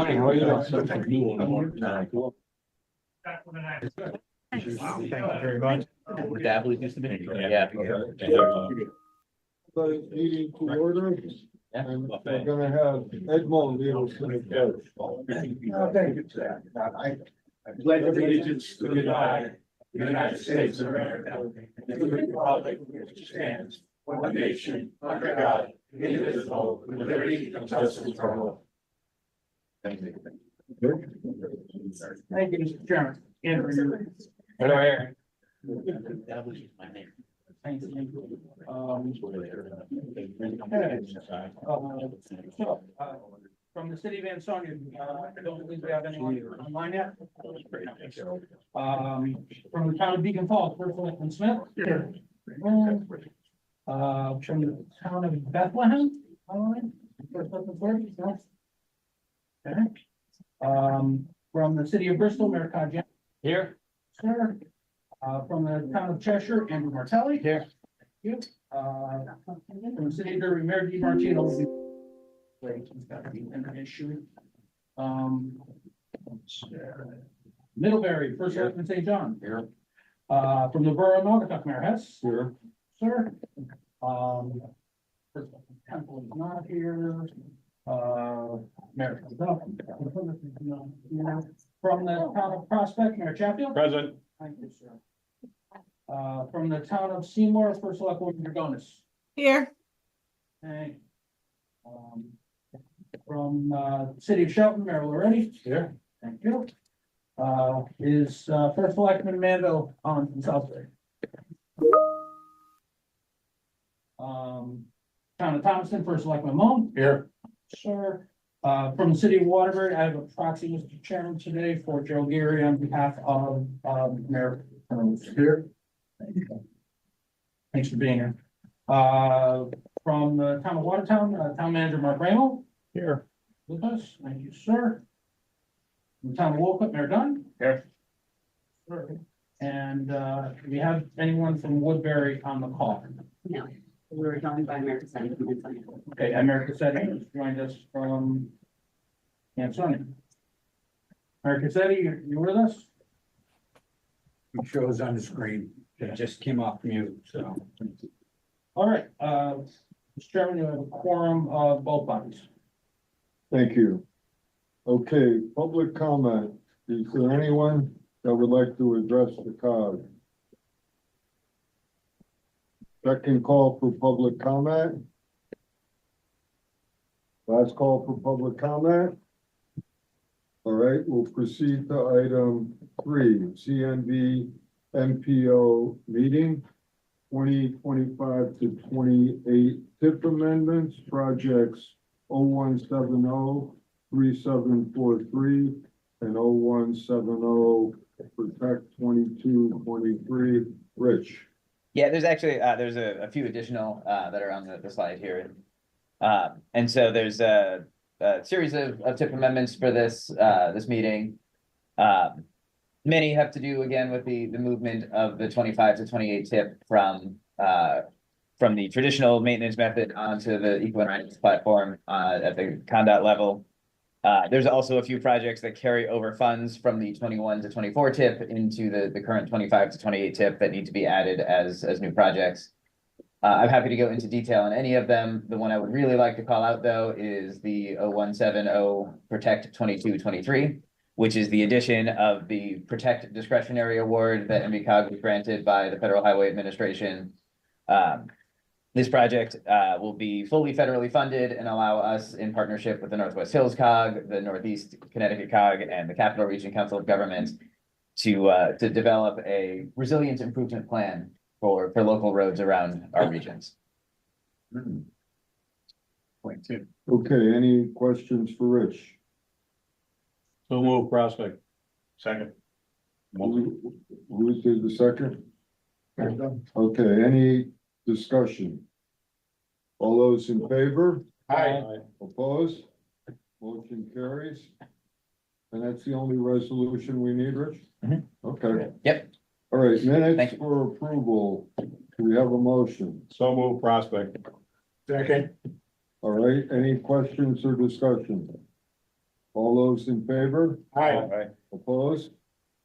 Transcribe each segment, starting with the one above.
Funny, how are you? Thank you very much. Dabbled used to be. Yeah. The meeting to order, Yeah. and we're gonna have Edmond lead us in the pledge. Thank you, sir. I pledge allegiance to the flag, the United States of America, and to the republic which stands, one nation, under God, indivisible, with liberty and justice for all. Thank you. Thank you, Mr. Chairman. Hello, Aaron. Thank you. From the city of Ansonia, I don't believe we have anyone online yet. From the town of Beacon Falls, first Selectman Smith. From the town of Bethlehem, online. First Selectman Sword, no? Okay. From the city of Bristol, Mayor COG. Here. Sir. From the town of Cheshire, Andrew Martelli. Here. Thank you. From the city of Derby, Mayor Di Martino. Wait, he's got to be an issue. Middlebury, First Selectman St. John. Here. From the borough of Naugatuck, Mayor Hess. Here. Sir. First Selectman Temple is not here. Mayor. From the town of Prospect, Mayor Chatfield. Present. Thank you, sir. From the town of Seymour, First Selectwoman Dragonis. Here, Okay. From city of Shelton, Mayor Loretti. Here. Thank you. Is First Selectman Mandel on from Southbury? Town of Thomaston, First Selectman Moan. Here. Sure. From the city of Waterbury, I have a proxy, Mr. Chairman, today for Joe Geary on behalf of Mayor. Here. Thanks for being here. From the town of Watertown, town manager Mark Ramo Here. with us. Thank you, sir. From the town of Wolcott, Mayor Dunn. Here. Sure. And do we have anyone from Woodbury on the call? no, we were joined by America City. Okay, America City has joined us from Ansonia. America City, you with us? It shows on the screen. It just came off mute, so. All right, Mr. Chairman, you have a quorum of both bodies. Thank you. Okay, public comment. Is there anyone that would like to address the COG? Second call for public comment. Last call for public comment. All right, we'll proceed to item 3, CNVMPO meeting, 2025 to 28 TIP amendments, projects 0170, 3743, and 0170, protect 2223. Rich. Yeah, there's actually, there's a few additional, that are on the slide here. And so there's a series of tip amendments for this, this meeting. Many have to do again with the movement of the 25 to 28 tip from the traditional maintenance method onto the equine platform, at the CONDOT level. There's also a few projects that carry over funds from the 21 to 24 tip into the current 25 to 28 tip that need to be added as new projects. I'm happy to go into detail on any of them. The one I would really like to call out, though, is the 0170 Protect 2223, which is the addition of the Protect Discretionary Award that NVCOG was granted by the Federal Highway Administration. This project will be fully federally funded and allow us, in partnership with the Northwest Hills COG, the Northeast Connecticut COG, and the Capital Region Council of Governments to develop a resilience improvement plan for local roads around our regions. Point 2. Okay, any questions for Rich? So move Prospect. Second. Who did the second? Okay, any discussion? All those in favor? Aye. Opposed? Motion carries. And that's the only resolution we need, Rich? Mhm. Okay. Yep. All right, Thank minutes you. for approval. Do we have a motion? So move Prospect. Second. All right, any questions or discussion? All those in favor? Aye. Opposed?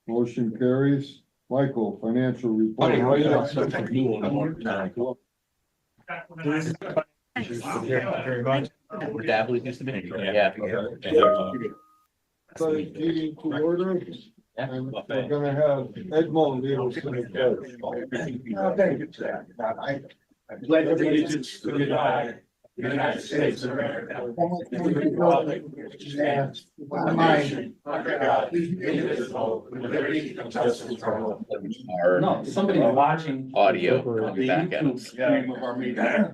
Motion carries. Michael, financial report. Very much. Dabbling used to be, yeah. So meeting to order, and we're gonna have Edmond lead us in the pledge. Thank you, Jack. I pledge allegiance to the flag, the United States of America, and to the republic which stands one nation under God, indivisible, with liberty and justice for all. No, somebody's watching. Audio The coming back at YouTube us. stream of our meeting.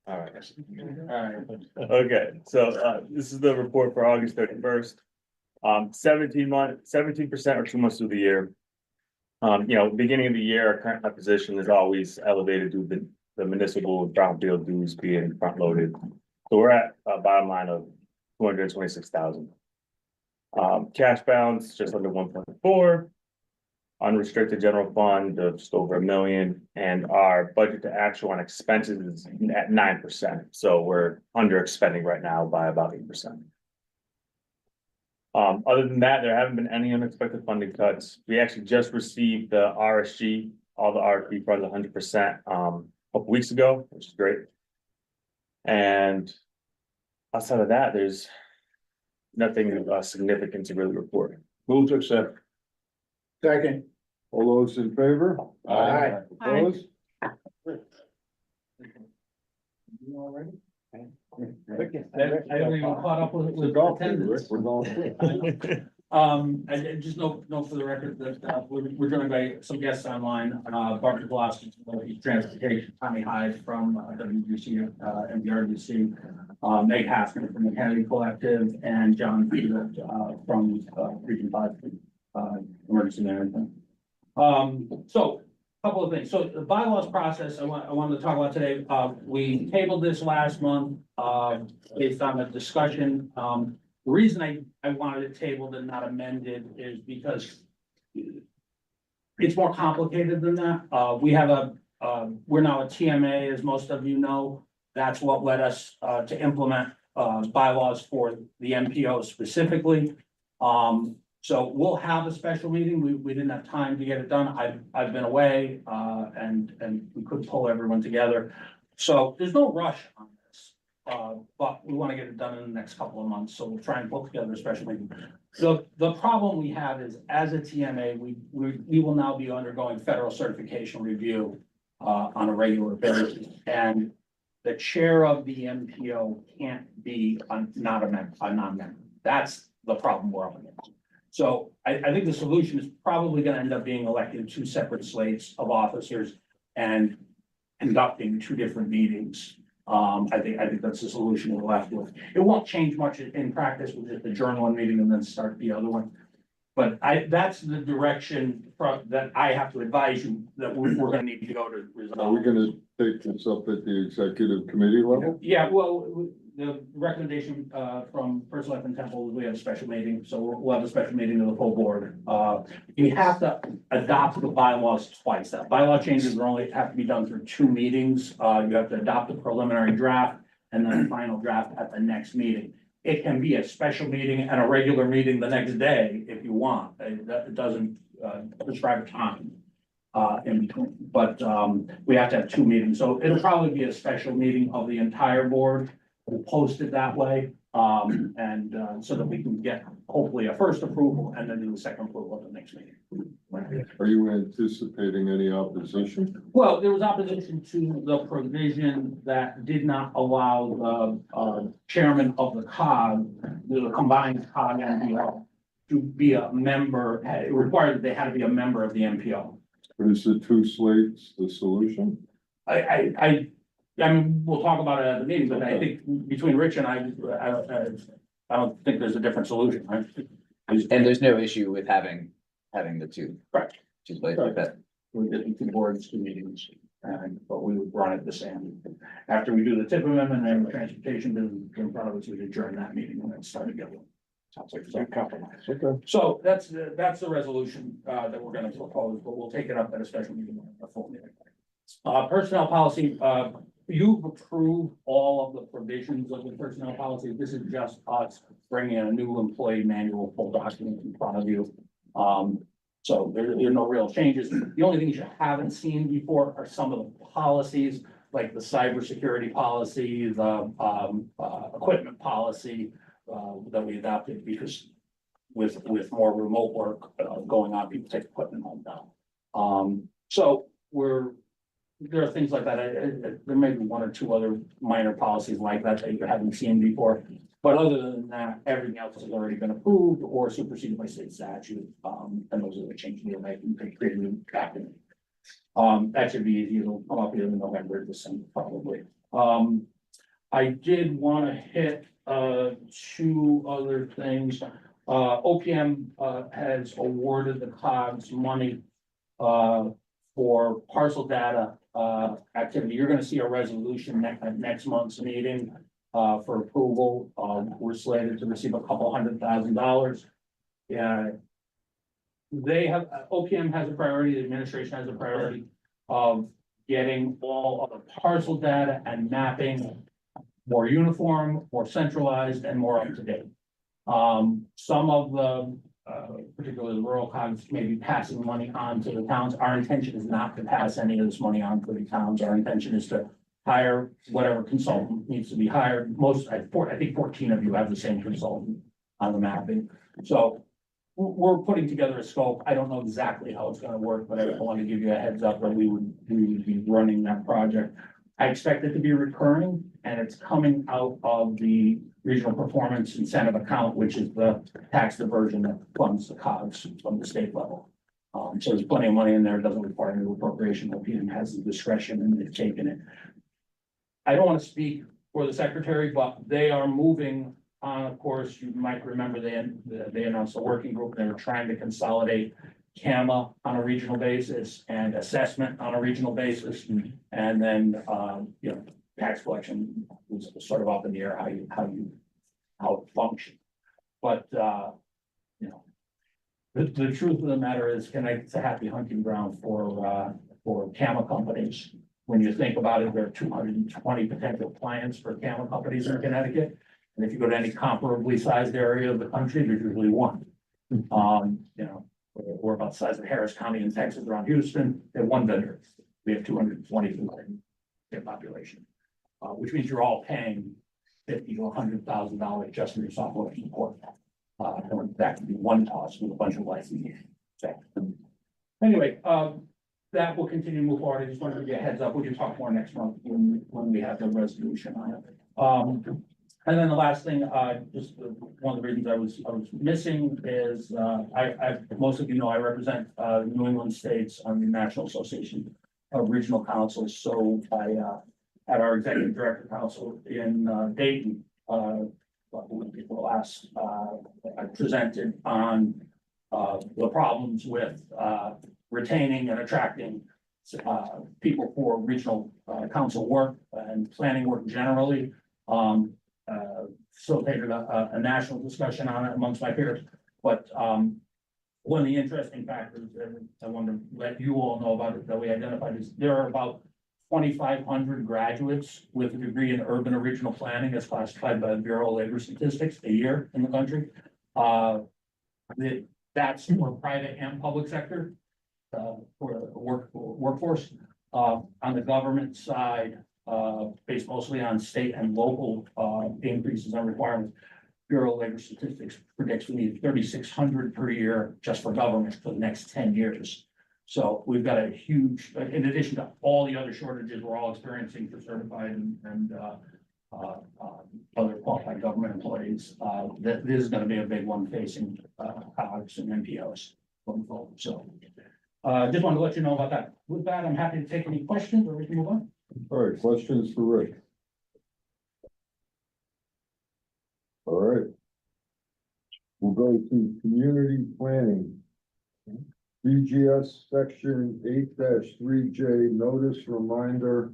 All right. Alright, Okay, so this is the report for August 31st. 17% or 2 months through the year. Beginning of the year, our current position is always elevated due to the municipal brownfield dues being front loaded. So we're at a bottom line of 226,000. Cash balance just under 1.4. Unrestricted general fund of just over $1 million, and our budget to actual on expenses is at 9%. So we're under expending right now by about 8%. Other than that, there haven't been any unexpected funding cuts. We actually just received the RSG, all the RFP funds 100%, a couple weeks ago, which is great. And outside of that, there's nothing significant to really report. Move to accept. Second. All those in favor? Aye. Opposed? I haven't even caught up with Golf, attendance. Rick, we're going. And just note for the record that, we're joined by some guests online, Bart Velocity, Transportation, Tommy Hyde from, WGC, MBRDC, Meg Haskins from the Kennedy Collective, and John Field, from, Region 5, Emergency Management. So, a couple of things. So the bylaws process, I wanted to talk about today. We tabled this last month, based on a discussion. The reason I wanted it tabled and not amended is because it's more complicated than that. We have we're now a TMA, as most of you know. That's what led us, to implement, bylaws for the MPO specifically. So we'll have a special meeting. We didn't have time to get it done. I've been away, and we couldn't pull everyone together. So there's no rush on this, but we want to get it done in the next couple of months. So we'll try and pull together a special meeting. So the problem we have is, as a TMA, we will now be undergoing federal certification review, on a regular basis. And the chair of the MPO can't be a non-member. That's the problem we're up against. So I think the solution is probably gonna end up being electing 2 separate slates of officers and conducting 2 different meetings. I think that's the solution we're left with. It won't change much in practice with just the journal one meeting and then start the other one. But that's the direction that I have to advise you that we're gonna need to go to resolve. Are we gonna take this up at the executive committee level? Yeah, well, the recommendation from First Selectman Temple is we have a special meeting, so we'll have a special meeting of the full board. You have to adopt the bylaws twice. That bylaw changes have to be done through 2 meetings. You have to adopt a preliminary draft and then a final draft at the next meeting. It can be a special meeting and a regular meeting the next day if you want. It doesn't prescribe time in between, but we have to have 2 meetings. So it'll probably be a special meeting of the entire board. We'll post it that way, and so that we can get hopefully a first approval and then do the second approval at the next meeting. Are you anticipating any opposition? Well, there was opposition to the provision that did not allow the chairman of the COG, the combined COG and MPO, to be a member. It required that they had to be a member of the MPO. Is the 2 slates the solution? I mean, we'll talk about it at the meeting, but I think between Rich and I don't think there's a different solution, right? And there's no issue with having the 2. Correct. 2 places like that. We did 2 boards, 2 meetings, but we would run it the same. After we do the tip amendment and the transportation, then in front of us, we adjourn that meeting and then start again. Sounds like a compromise. Okay. So that's the resolution that we're gonna propose, but we'll take it up at a special meeting, a full meeting. Personnel policy, you've approved all of the provisions of the personnel policy. This is just us bringing a new employee manual full document in front of you. So there are no real changes. The only things you haven't seen before are some of the policies, like the cybersecurity policy, the equipment policy that we adopted because with more remote work going on, people take equipment home now. So there are things like that. There may be one or two other minor policies like that that you haven't seen before. But other than that, everything else has already been approved or superseded by state statute. And those are the changes we're making to create a new document. That should be easy. It'll come up either in November or December, probably. I did want to hit two other things. OPM has awarded the COGS money for parcel data activity. You're gonna see a resolution at next month's meeting for approval. We're slated to receive $200,000. Yeah. OPM has a priority, the administration has a priority of getting all of the parcel data and mapping more uniform, more centralized, and more up to date. Some of the particularly the rural COGs may be passing money on to the towns. Our intention is not to pass any of this money on to the towns. Our intention is to hire whatever consultant needs to be hired. I think 14 of you have the same consultant on the mapping. So we're putting together a scope. I don't know exactly how it's gonna work, but I want to give you a heads up that we would be running that project. I expect it to be recurring, and it's coming out of the regional performance incentive account, which is the tax diversion that funds the COGS from the state level. So there's plenty of money in there. It doesn't require new appropriation. OPM has the discretion and they've taken it. I don't want to speak for the secretary, but they are moving on. Of course, you might remember they announced a working group. They were trying to consolidate CAMA on a regional basis and assessment on a regional basis. And then, tax collection was sort of up in the air, how it functions. But, the truth of the matter is, it's a happy hunting ground for CAMA companies. When you think about it, there are 220 potential clients for CAMA companies in Connecticut. And if you go to any comparably sized area of the country, there's usually one. We're about the size of Harris County in Texas around Houston. They have one vendor. We have 220 in their population, which means you're all paying $50,000 to $100,000 just for your software support. That could be one cost with a bunch of licensing. Anyway, that will continue to move forward. I just wanted to give you a heads up. We can talk more next month when we have the resolution on it. And then the last thing, just one of the reasons I was missing is, most of you know, I represent New England states on the National Association of Regional Councils. So I at our executive director council in Dayton, last I presented on the problems with retaining and attracting people for regional council work and planning work generally. Facilitated a national discussion on it amongst my peers. But one of the interesting factors that I want to let you all know about it that we identified is there are about 2,500 graduates with a degree in urban and regional planning as classified by the Bureau of Labor Statistics a year in the country. That's for private and public sector for the workforce. On the government side, based mostly on state and local increases and requirements, Bureau of Labor Statistics predicts we need 3,600 per year just for government for the next 10 years. So we've got a huge, in addition to all the other shortages we're all experiencing for certified and other qualified government employees, this is going to be a big one facing COGs and NPOs going forward. So just wanted to let you know about that. With that, I'm happy to take any questions or we can move on. All right, questions for Rick? All right. We'll go to community planning. BGS section 8-3J notice reminder.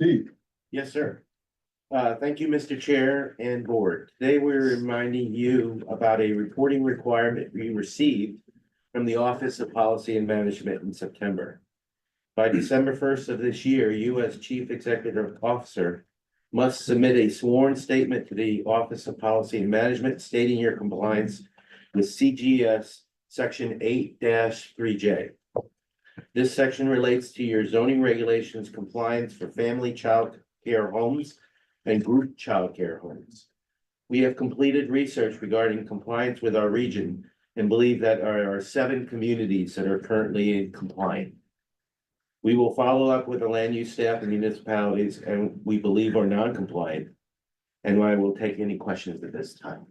Keith. Yes, sir. Thank you, Mr. Chair and Board. Today, we're reminding you about a reporting requirement we received from the Office of Policy and Management in September. By December first of this year, you as Chief Executive Officer must submit a sworn statement to the Office of Policy and Management stating your compliance with CGS Section 8-3J. This section relates to your zoning regulations compliance for family child care homes and group child care homes. We have completed research regarding compliance with our region and believe that there are 7 communities that are currently in compliance. We will follow up with the land use staff and municipalities and we believe are non-compliant. And I will take any questions at this time.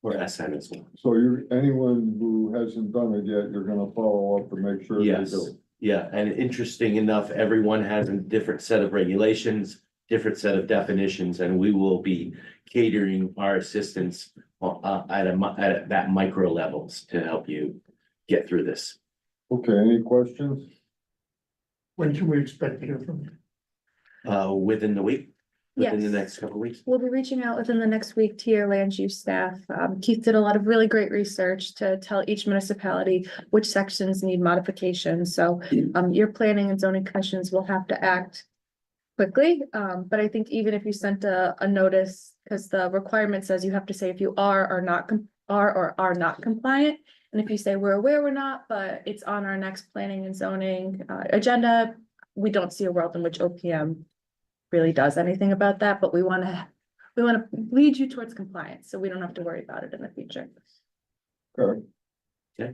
Or SN as well. So anyone who hasn't done it yet, you're gonna follow up and make sure they Yes, do. yeah, and interesting enough, everyone has a different set of regulations, different set of definitions, and we will be catering our assistance at that micro levels to help you get through this. Okay, any questions? When can we expect to hear from you? Within the week, within the Yes. next couple of weeks. We'll be reaching out within the next week to your land use staff. Keith did a lot of really great research to tell each municipality which sections need modification. So your planning and zoning commissions will have to act quickly. But I think even if you sent a notice, because the requirement says you have to say if you are or are not compliant. And if you say we're aware we're not, but it's on our next planning and zoning agenda, we don't see a world in which OPM really does anything about that, but we want to lead you towards compliance, so we don't have to worry about it in the future. Okay. Okay.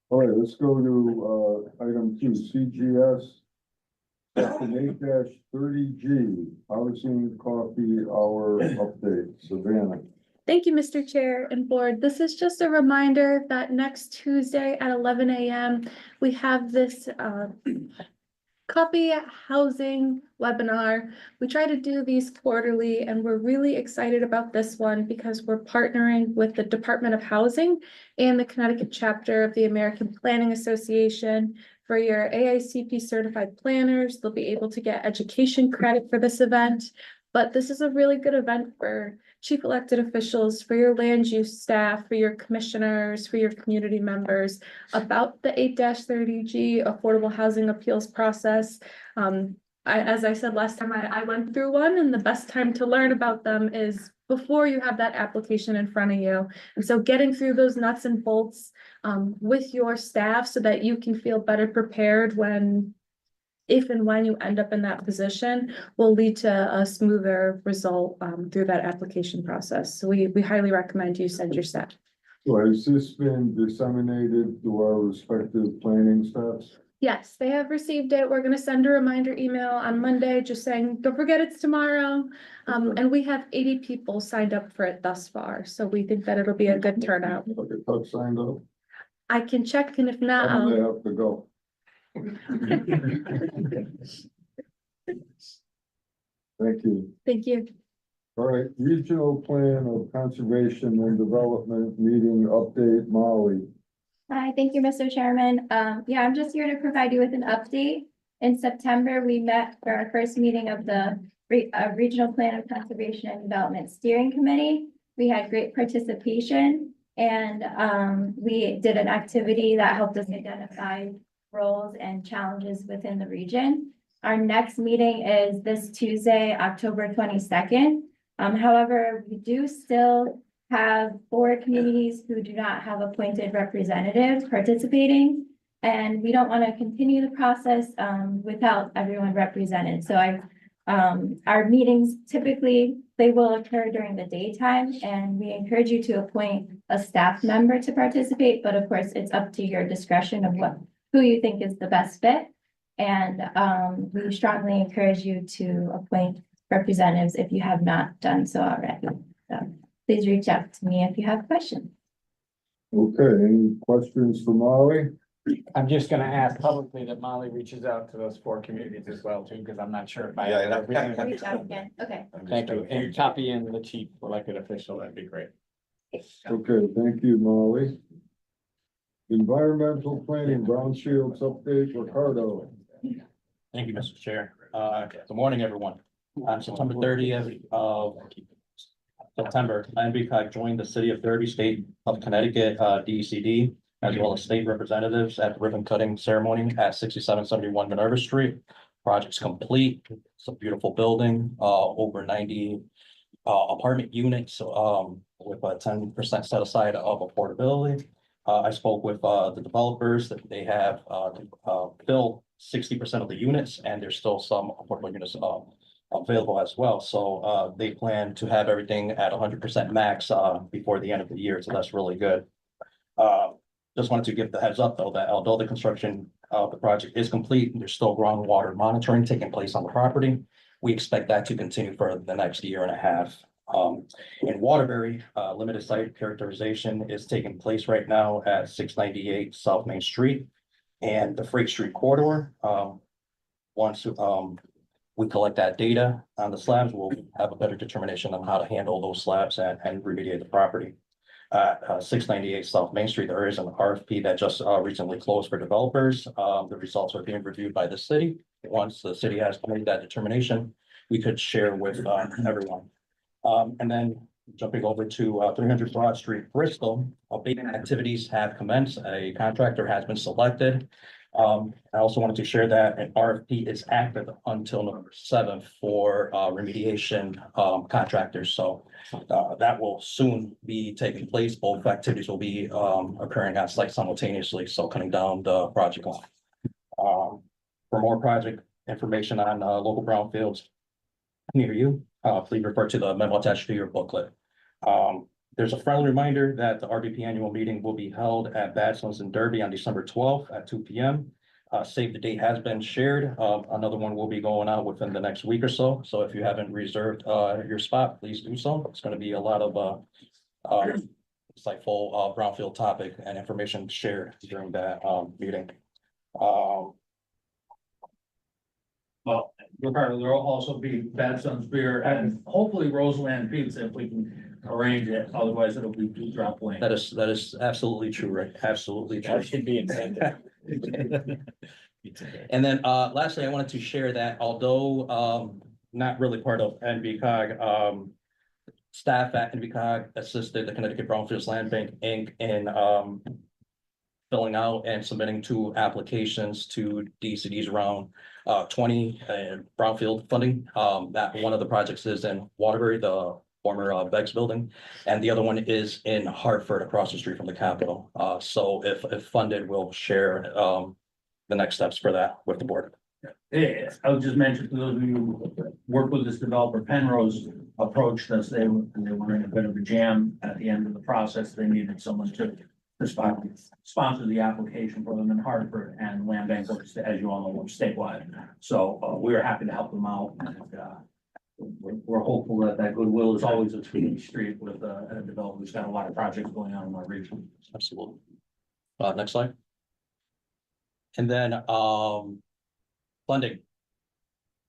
All right, let's go to item 2, CGS. Section 8-30G, housing coffee hour update, Savannah. Thank you, Mr. Chair and Board. This is just a reminder that next Tuesday at 11 a.m. we have this coffee housing webinar. We try to do these quarterly and we're really excited about this one because we're partnering with the Department of Housing and the Connecticut chapter of the American Planning Association. For your AICP certified planners, they'll be able to get education credit for this event. But this is a really good event for chief elected officials, for your land use staff, for your commissioners, for your community members about the 8-30G affordable housing appeals process. As I said last time, I went through one, and the best time to learn about them is before you have that application in front of you. And so getting through those nuts and bolts with your staff so that you can feel better prepared if and when you end up in that position will lead to a smoother result through that application process. So we highly recommend you send your staff. So has this been disseminated to our respective planning staffs? Yes, they have received it. We're going to send a reminder email on Monday just saying, don't forget it's tomorrow. And we have 80 people signed up for it thus far. So we think that it'll be a good turnout. Okay, Tuck signed up. I can check, and if not, How do they have to go? Thank you. thank you. All right, regional plan of conservation and development meeting update, Molly. Hi, thank you, Mr. Chairman. Yeah, I'm just here to provide you with an update. In September, we met for our first meeting of the Regional Plan of Conservation and Development Steering Committee. We had great participation and we did an activity that helped us identify roles and challenges within the region. Our next meeting is this Tuesday, October 22nd. However, we do still have 4 communities who do not have appointed representatives participating, and we don't want to continue the process without everyone represented. So our meetings typically, they will occur during the daytime, and we encourage you to appoint a staff member to participate, but of course it's up to your discretion of who you think is the best fit. And we strongly encourage you to appoint representatives if you have not done so already. So please reach out to me if you have questions. Okay, any questions for Molly? I'm just gonna ask publicly that Molly reaches out to those 4 communities as well too, because I'm not sure if I. Reach out again. Okay. Thank you, and copy in the chief elected official, that'd be great. Okay, thank you, Molly. Environmental planning, brownfields update, Ricardo. Thank you, Mr. Chair. Good morning, everyone. On September 30th of September, NVCOG joined the City of Derby, State of Connecticut, DECD, as well as state representatives at the ribbon cutting ceremony at 6771 Minerva Street. Project's complete. It's a beautiful building, over 90 apartment units, with a 10% set aside of affordability. I spoke with the developers that they have built 60% of the units, and there's still some affordable units available as well. So they plan to have everything at 100% max before the end of the year. So that's really good. Just wanted to give the heads up, though, that although the construction of the project is complete, there's still groundwater monitoring taking place on the property. We expect that to continue for the next year and a half. In Waterbury, limited site characterization is taking place right now at 698 South Main Street and the Freight Street corridor. Once we collect that data on the slabs, we'll have a better determination on how to handle those slabs and remediate the property. 698 South Main Street, there is an RFP that just recently closed for developers. The results are being reviewed by the city. Once the city has made that determination, we could share with everyone. And then jumping over to 300 Broad Street, Bristol, abatement activities have commenced. A contractor has been selected. I also wanted to share that an RFP is active until November 7th for remediation contractors. So that will soon be taking place. Both activities will be occurring on site simultaneously, so cutting down the project line. For more project information on local brownfields near you, please refer to the memo attached to your booklet. There's a friendly reminder that the RVP annual meeting will be held at Badlands and Derby on December 12th at 2 p.m. Save the date has been shared. Another one will be going out within the next week or so. So if you haven't reserved your spot, please do so. It's going to be a lot of insightful brownfield topic and information shared during that meeting. Well, Ricardo, there'll also be Bad Sons Beer and hopefully Roseland Pizza if we can arrange it. Otherwise, it'll be Two Drop Lane. That is absolutely true, Rick. Absolutely true. That should be intended. And then lastly, I wanted to share that although not really part of NVCOG, staff at NVCOG assisted the Connecticut Brownfields Land Bank Inc. in filling out and submitting 2 applications to DCD's round 20 brownfield funding. That one of the projects is in Waterbury, the former Beggs building, and the other one is in Hartford, across the street from the Capitol. So if funded, we'll share the next steps for that with the board. Yeah, I would just mention to those of you who work with this developer, Penrose approached us. They were in a bit of a jam at the end of the process. They needed someone to sponsor the application for them in Hartford, and Land Bank works, as you all know, works statewide. So we are happy to help them out. And, we're hopeful that that goodwill is always a two-way street with a developer who's got a lot of projects going on in our region. Absolutely. Next slide. And then funding.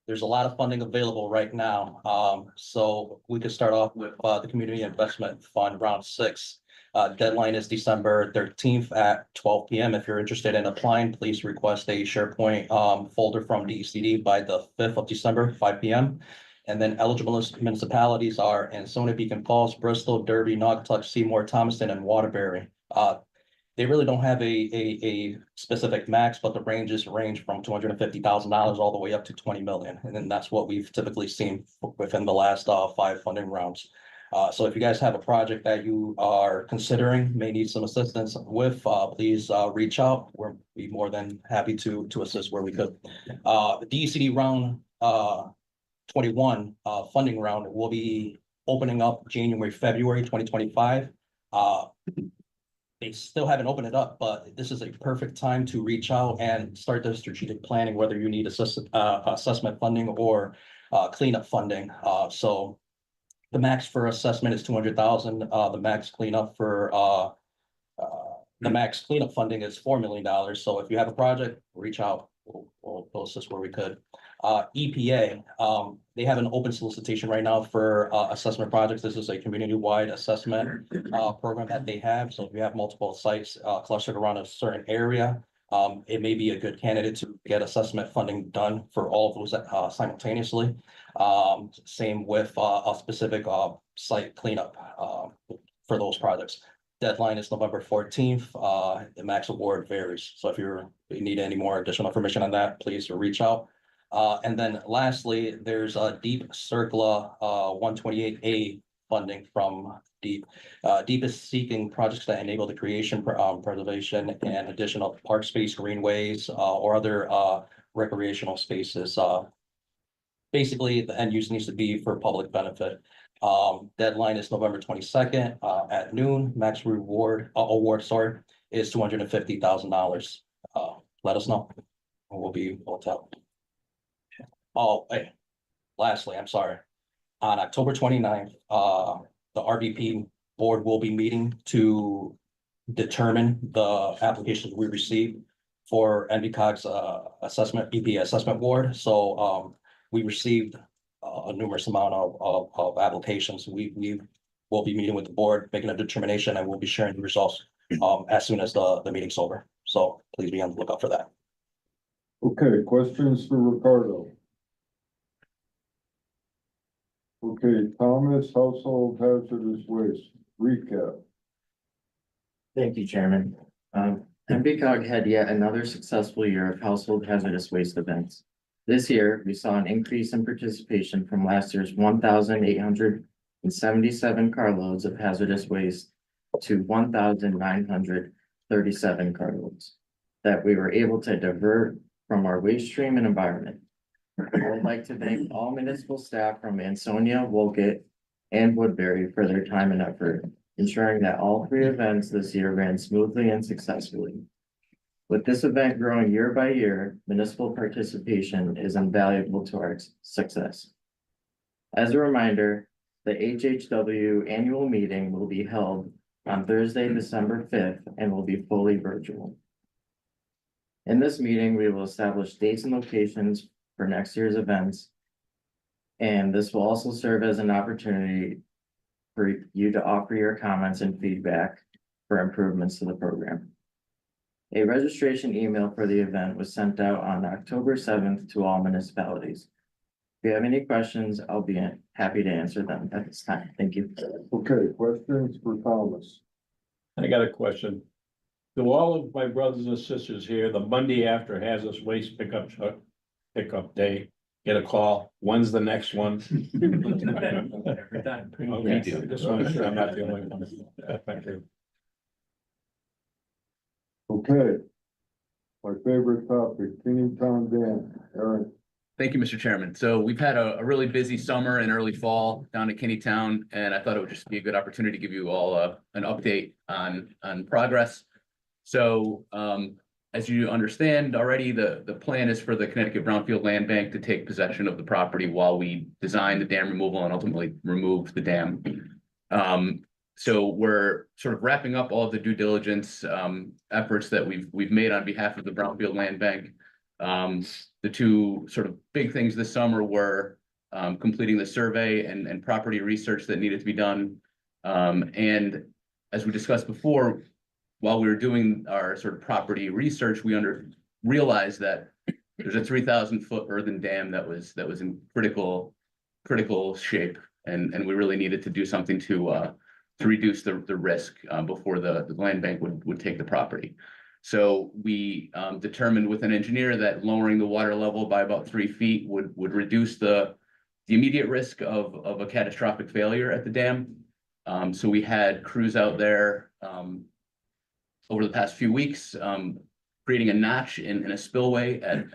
There's a lot of funding available right now. So we could start off with the Community Investment Fund Round 6. Deadline is December 13th at 12 p.m. If you're interested in applying, please request a SharePoint folder from DECD by the 5th of December, 5 p.m. And then eligible municipalities are Ansonia, Beacon Falls, Bristol, Derby, Naugatuck, Seymour, Thomaston, and Waterbury. They really don't have a specific max, but the ranges range from $250,000 all the way up to 20 million. And then that's what we've typically seen within the last 5 funding rounds. So if you guys have a project that you are considering, may need some assistance with, please reach out. We're be more than happy to assist where we could. The DECD round 21 funding round will be opening up January, February 2025. They still haven't opened it up, but this is a perfect time to reach out and start the strategic planning, whether you need assessment funding or cleanup funding. So the max for assessment is 200,000. The max cleanup for the max cleanup funding is $4 million. So if you have a project, reach out. We'll assist where we could. EPA, they have an open solicitation right now for assessment projects. This is a community-wide assessment program that they have. So if you have multiple sites clustered around a certain area, it may be a good candidate to get assessment funding done for all of those simultaneously. Same with a specific site cleanup for those projects. Deadline is November 14th. The max award varies. So if you need any more additional information on that, please reach out. And then lastly, there's a Deep Circula 128A funding from Deep. Deep is seeking projects that enable the creation, preservation and additional park space, greenways, or other recreational spaces. Basically, the end use needs to be for public benefit. Deadline is November 22nd at noon. Max award, is $250,000. Let us know. And we'll be able to help. Oh, hey, lastly, I'm sorry. On October 29th, the RVP board will be meeting to determine the applications we received for NVCOG's assessment, EPA assessment board. So we received a numerous amount of applications. We will be meeting with the board, making a determination, and we'll be sharing the results as soon as the meeting's over. So please be on the lookout for that. Okay, questions for Ricardo? Okay, Thomas, household hazardous waste, recap. Thank you, Chairman. NVCOG had yet another successful year of household hazardous waste events. This year, we saw an increase in participation from last year's 1,877 carloads of hazardous waste to 1,937 carloads that we were able to divert from our waste stream and environment. I would like to thank all municipal staff from Ansonia, Woolgate, and Woodbury for their time and effort, ensuring that all three events this year ran smoothly and successfully. With this event growing year by year, municipal participation is invaluable to our success. As a reminder, the HHW annual meeting will be held on Thursday, December 5th, and will be fully virtual. In this meeting, we will establish dates and locations for next year's events. And this will also serve as an opportunity for you to offer your comments and feedback for improvements to the program. A registration email for the event was sent out on October 7th to all municipalities. If you have any questions, I'll be happy to answer them at this time. Thank you. Okay, questions for Thomas? I got a question. Do all of my brothers and sisters here, the Monday after hazardous waste pickup day, get a call? When's the next one? Every time. Okay, just want to make sure I'm not the only one. Thank you. Okay. My favorite topic, Kingstown Dam, Aaron. Thank you, Mr. Chairman. So we've had a really busy summer and early fall down at Kinneytown, and I thought it would just be a good opportunity to give you all an update on progress. So as you understand already, the plan is for the Connecticut Brownfield Land Bank to take possession of the property while we design the dam removal and ultimately remove the dam. So we're sort of wrapping up all of the due diligence efforts that we've made on behalf of the Brownfield Land Bank. The two sort of big things this summer were completing the survey and property research that needed to be done. And as we discussed before, while we were doing our sort of property research, we realized that there's a 3,000-foot earthen dam that was in critical shape, and we really needed to do something to reduce the risk before the land bank would take the property. So we determined with an engineer that lowering the water level by about 3 feet would reduce the immediate risk of a catastrophic failure at the dam. So we had crews out there over the past few weeks, creating a notch in a spillway at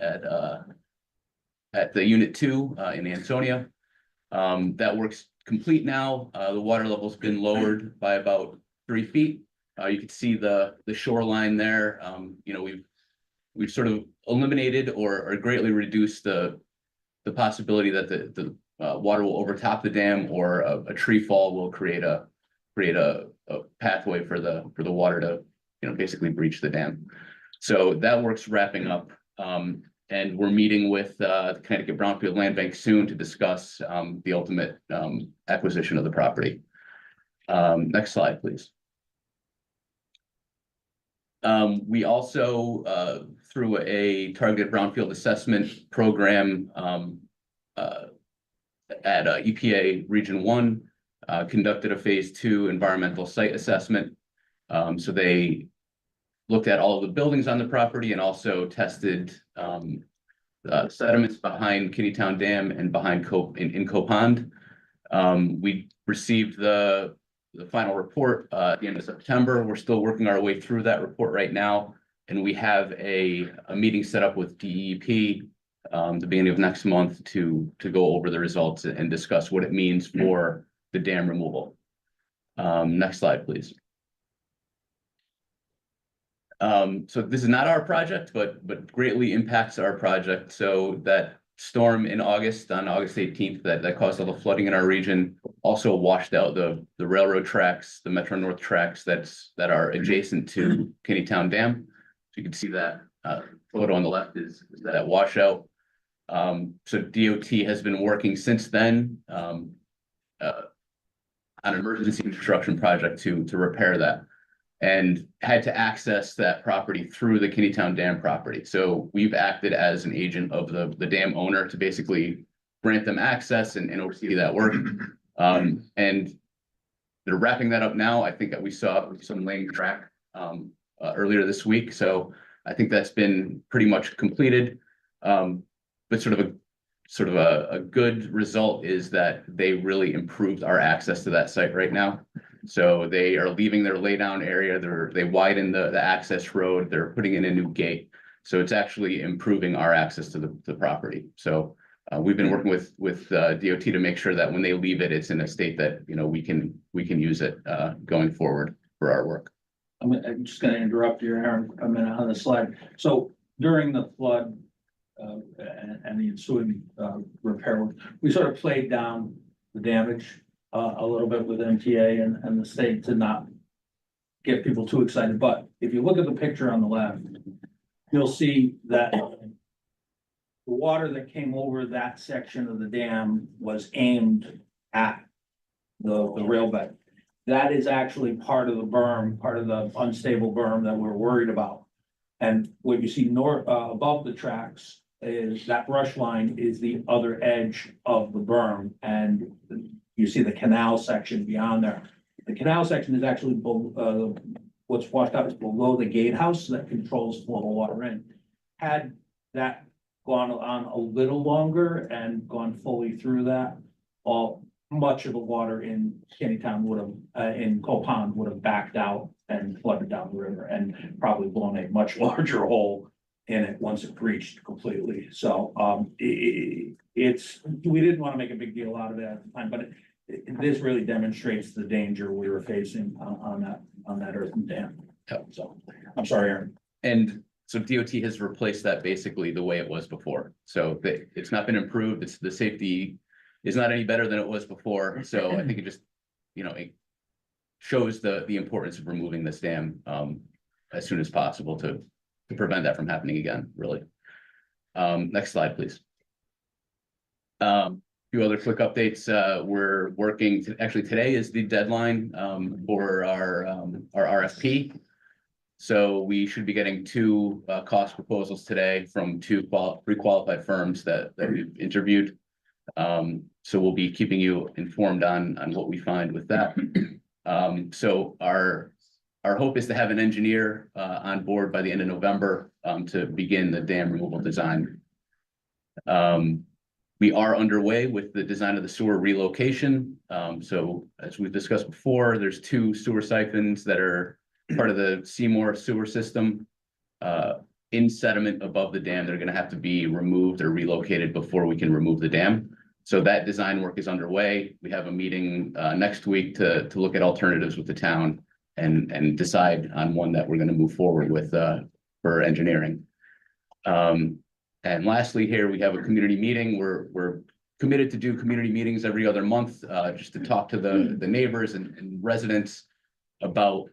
the Unit 2 in Ansonia. That work's complete now. The water level's been lowered by about 3 feet. You can see the shoreline there. You know, we've sort of eliminated or greatly reduced the possibility that the water will overtop the dam, or a tree fall will create a pathway for the water to, you know, basically breach the dam. So that work's wrapping up. And we're meeting with the Connecticut Brownfield Land Bank soon to discuss the ultimate acquisition of the property. Next slide, please. We also, through a targeted brownfield assessment program at EPA Region 1, conducted a phase 2 environmental site assessment. So they looked at all of the buildings on the property and also tested sediments behind Kittytown Dam and behind in Coe Pond. We received the final report at the end of September. We're still working our way through that report right now. And we have a meeting set up with DEP the beginning of next month to go over the results and discuss what it means for the dam removal. Next slide, please. So this is not our project, but greatly impacts our project. So that storm in August, on August 18th, that caused all the flooding in our region, also washed out the railroad tracks, the Metro North tracks that are adjacent to Kittytown Dam. So you can see that photo on the left is that washout. So DOT has been working since then on an emergency construction project to repair that, and had to access that property through the Kittytown Dam property. So we've acted as an agent of the dam owner to basically grant them access and oversee that work. And they're wrapping that up now. I think that we saw some laying track earlier this week. So I think that's been pretty much completed. But sort of a good result is that they really improved our access to that site right now. So they are leaving their laydown area. They widen the access road. They're putting in a new gate. So it's actually improving our access to the property. So we've been working with DOT to make sure that when they leave it, it's in a state that, you know, we can use it going forward for our work. I'm just gonna interrupt you, Aaron, a minute on the slide. So during the flood and the ensuing repair work, we sort of played down the damage a little bit with MTA and the state to not get people too excited. But if you look at the picture on the left, you'll see that the water that came over that section of the dam was aimed at the rail bed. That is actually part of the berm, part of the unstable berm that we're worried about. And what you see north above the tracks is that brush line is the other edge of the berm, and you see the canal section beyond there. The canal section is actually what's washed out is below the gatehouse that controls flow of water in. Had that gone on a little longer and gone fully through that, much of the water in Kittytown would have, in Coe Pond would have backed out and flooded down the river and probably blown a much larger hole in it once it breached completely. So we didn't want to make a big deal out of it at the time, but this really demonstrates the danger we were facing on that earthen dam. So I'm sorry, Aaron. And so DOT has replaced that basically the way it was before. So it's not been improved. It's the safety is not any better than it was before. So I think it just, you know, it shows the importance of removing this dam as soon as possible to prevent that from happening again, really. Next slide, please. A few other quick updates. We're working actually today is the deadline for our RFP. So we should be getting two cost proposals today from two pre-qualified firms that we've interviewed. So we'll be keeping you informed on what we find with that. So our hope is to have an engineer on board by the end of November to begin the dam removal design. We are underway with the design of the sewer relocation. So as we've discussed before, there's two sewer siphons that are part of the Seymour sewer system in sediment above the dam. They're going to have to be removed or relocated before we can remove the dam. So that design work is underway. We have a meeting next week to look at alternatives with the town and decide on one that we're going to move forward with for engineering. And lastly, here we have a community meeting. We're committed to do community meetings every other month just to talk to the neighbors and residents about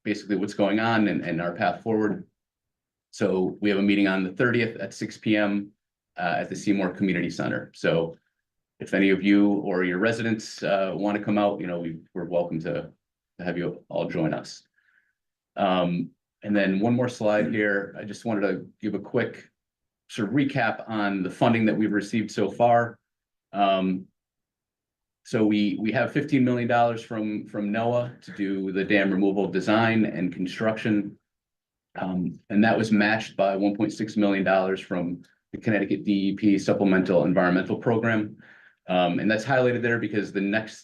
basically what's going on and our path forward. So we have a meeting on the 30th at 6 p.m. At the Seymour Community Center. So if any of you or your residents want to come out, you know, we're welcome to have you all join us. And then one more slide here. I just wanted to give a quick sort of recap on the funding that we've received so far. So we have $15 million from NOAA to do the dam removal design and construction. And that was matched by $1.6 million from the Connecticut DEP Supplemental Environmental Program. And that's highlighted there because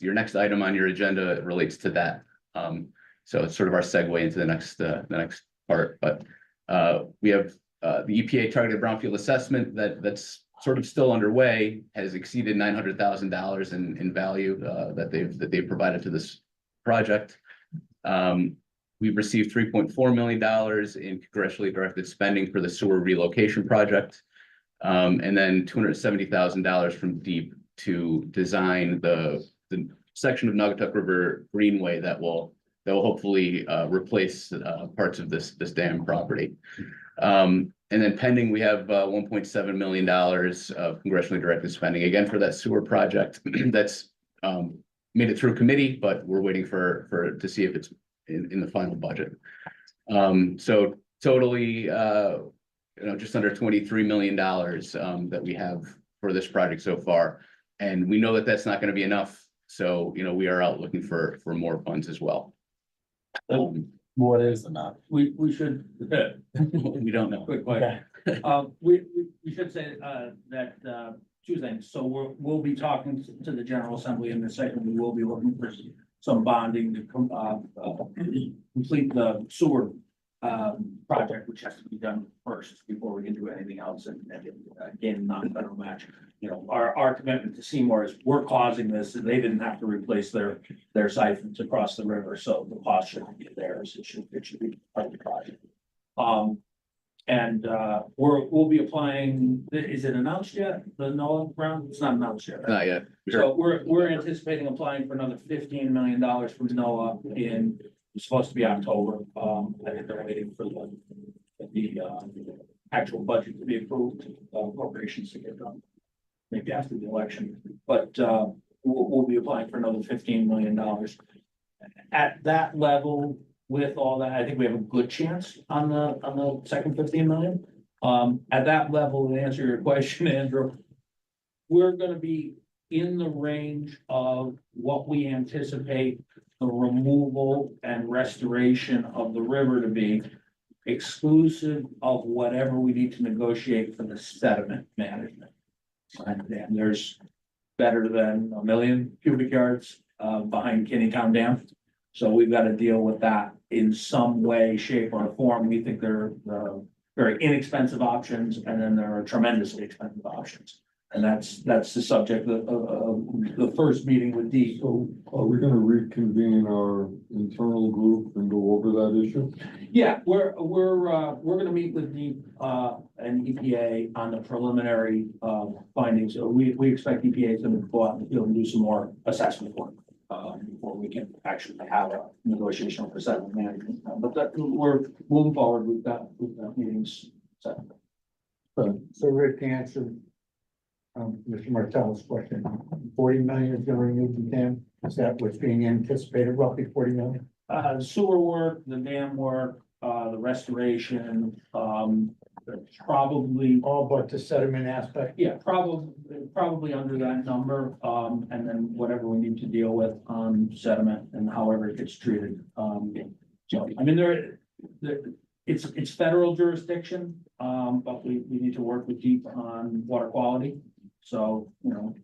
your next item on your agenda relates to that. So it's sort of our segue into the next part, but we have the EPA targeted brownfield assessment that's sort of still underway, has exceeded $900,000 in value that they've provided to this project. We've received $3.4 million in congressionally directed spending for the sewer relocation project. And then $270,000 from DEEP to design the section of Naugatuck River Greenway that will hopefully replace parts of this dam property. And then pending, we have $1.7 million of congressionally directed spending, again, for that sewer project that's made it through committee, but we're waiting to see if it's in the final budget. So totally, just under $23 million that we have for this project so far. And we know that that's not going to be enough. So, we are out looking for more funds as well. What is enough? We should, We don't know. quick question. We should say, that, two things. So we'll be talking to the General Assembly in a second. We will be looking for some bonding to complete the sewer project, which has to be done first before we can do anything else. And again, non-federal match. Our commitment to Seymour is we're causing this, and they didn't have to replace their siphons across the river, so the cost shouldn't be theirs. It should be part of the project. And we'll be applying. Is it announced yet? The NOAA round? It's not announced yet, right? Not yet. So we're anticipating applying for another $15 million from NOAA it's supposed to be October. I think they're waiting for the actual budget to be approved, appropriations to get done. Maybe after the election, but we'll be applying for another $15 million. At that level, with all that, I think we have a good chance on the second 15 million. At that level, to answer your question, Andrew, we're gonna be in the range of what we anticipate the removal and restoration of the river to be, exclusive of whatever we need to negotiate for the sediment management. And there's better than 1 million cubic yards behind Kinneytown Dam. So we've got to deal with that in some way, shape, or form. We think they're very inexpensive options, and then there are tremendously expensive options. And that's the subject of the first meeting with Dee. So are we gonna reconvene our internal group and go over that issue? Yeah, we're gonna meet with Dee and EPA on the preliminary findings. So we expect EPA is gonna go out in the field and do some more assessment work before we can actually have a negotiation for sediment management. But that we're moving forward. We've got meetings set. So Rick, to answer Mr. Martell's question, 40 million is gonna remove the dam? Is that what's being anticipated, roughly 40 million? Sewer work, the dam work, the restoration, probably. All but the sediment aspect? Yeah, probably under that number, and then whatever we need to deal with on sediment and however it gets treated. So, I mean, it's federal jurisdiction, but we need to work with DEEP on water quality. So,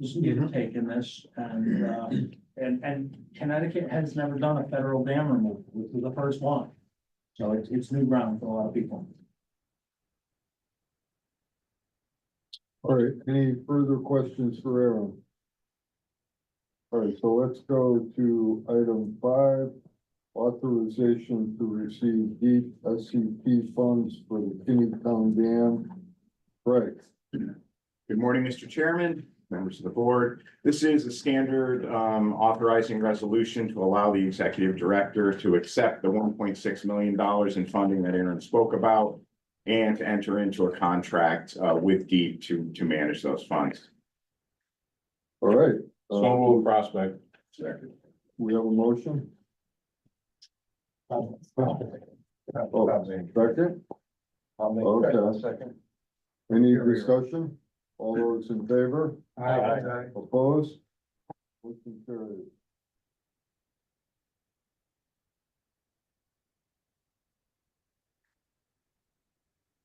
just need to take in this, and Connecticut has never done a federal dam removal. This is the first one. So it's new ground for a lot of people. All right, any further questions for Aaron? All right, so let's go to item 5, authorization to receive DEEP SCP funds for the Kinneytown Dam. Right. Good morning, Mr. Chairman, members of the board. This is a standard authorizing resolution to allow the executive director to accept the $1.6 million in funding that Aaron spoke about and to enter into a contract with DEEP to manage those funds. All right. So prospect. Second. We have a motion. Second. I'll make Okay. that second. Any discussion? All those in favor? Aye. Opposed? Motion carried.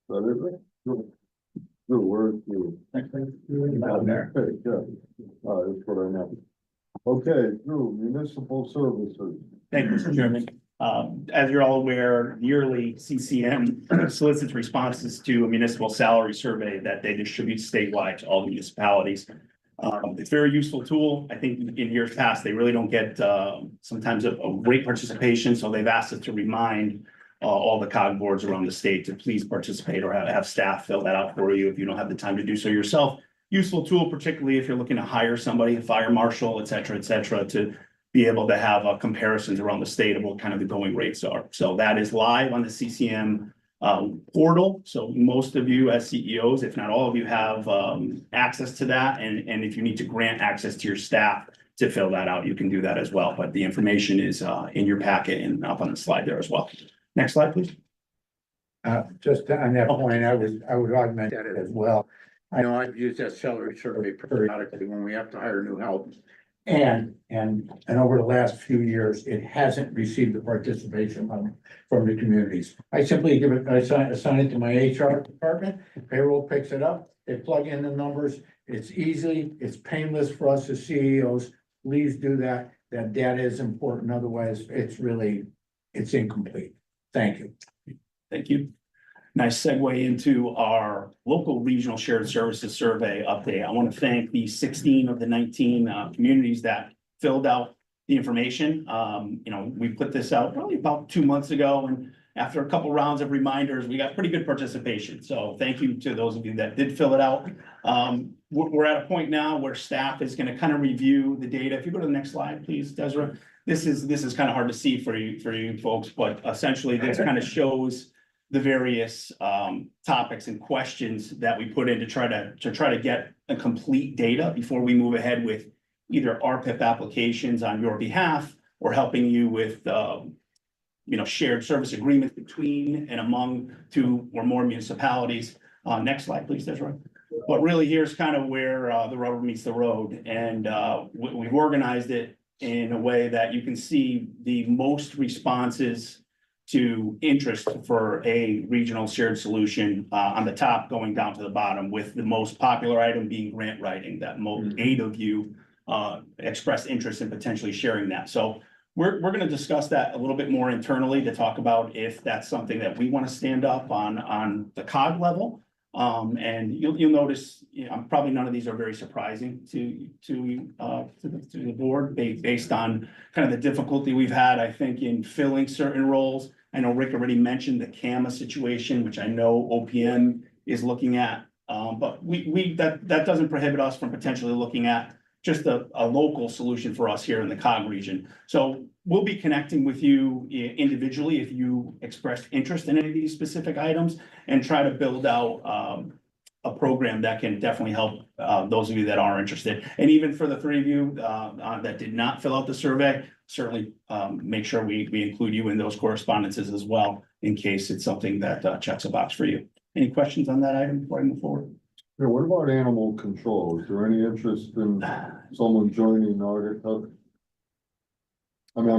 That is it? Drew, where's Drew? Down there. Okay, good. That's what I meant. Okay, Drew, municipal services. Thank you, Mr. Chairman. As you're all aware, yearly CCM solicits responses to a municipal salary survey that they distribute statewide to all the municipalities. It's a very useful tool. I think in years past, they really don't get sometimes a great participation, so they've asked us to remind all the COG boards around the state to please participate or have staff fill that out for you if you don't have the time to do so yourself. Useful tool, particularly if you're looking to hire somebody, a fire marshal, et cetera, to be able to have comparisons around the state of what kind of the going rates are. So that is live on the CCM portal. So most of you as CEOs, if not all of you, have access to that. And if you need to grant access to your staff to fill that out, you can do that as well. But the information is in your packet and up on the slide there as well. Next slide, please. Just on that point, I would augment that as well. I know I've used that salary survey periodically when we have to hire new help. And over the last few years, it hasn't received the participation from the communities. I simply assign it to my HR department, payroll picks it up, they plug in the numbers. It's easy, it's painless for us as CEOs. Please do that. That data is important. Otherwise, it's incomplete. Thank you. Thank you. Nice segue into our local regional shared services survey update. I want to thank the 16 of the 19 communities that filled out the information. We put this out probably about 2 months ago, and after a couple rounds of reminders, we got pretty good participation. So thank you to those of you that did fill it out. We're at a point now where staff is going to kind of review the data. If you go to the next slide, please, Desiree. This is kind of hard to see for you folks, but essentially this kind of shows the various topics and questions that we put in to try to get a complete data before we move ahead with either RPIP applications on your behalf or helping you with shared service agreements between and among 2 or more municipalities. Next slide, please, Desiree. But really, here's kind of where the rubber meets the road, and we've organized it in a way that you can see the most responses to interest for a regional shared solution on the top going down to the bottom, with the most popular item being grant writing, that 8 of you expressed interest in potentially sharing that. So we're going to discuss that a little bit more internally to talk about if that's something that we want to stand up on the COG level. And you'll notice, probably none of these are very surprising to the board based on kind of the difficulty we've had, I think, in filling certain roles. I know Rick already mentioned the CAMA situation, which I know OPM is looking at. But that doesn't prohibit us from potentially looking at just a local solution for us here in the COG region. So we'll be connecting with you individually if you expressed interest in any of these specific items, and try to build out a program that can definitely help those of you that are interested. And even for the 3 of you that did not fill out the survey, certainly make sure we include you in those correspondences as well, in case it's something that checks a box for you. Any questions on that item before I move forward? Yeah, what about animal control? Is there any interest in someone joining our? I mean, I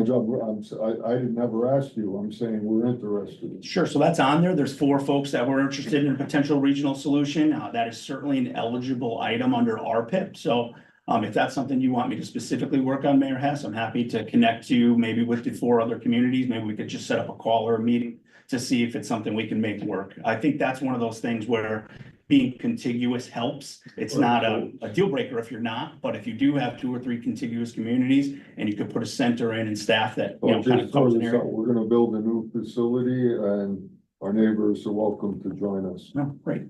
never asked you. I'm saying we're interested. Sure. So that's on there. There's 4 folks that were interested in a potential regional solution. That is certainly an eligible item under RPIP. So if that's something you want me to specifically work on, Mayor Hess, I'm happy to connect you maybe with the 4 other communities. Maybe we could just set up a call or a meeting to see if it's something we can make work. I think that's one of those things where being contiguous helps. It's not a deal breaker if you're not, but if you do have 2 or 3 contiguous communities and you could put a center in and staff that, kind of covers an area. We're gonna build a new facility and our neighbors are welcome to join us. Oh, great.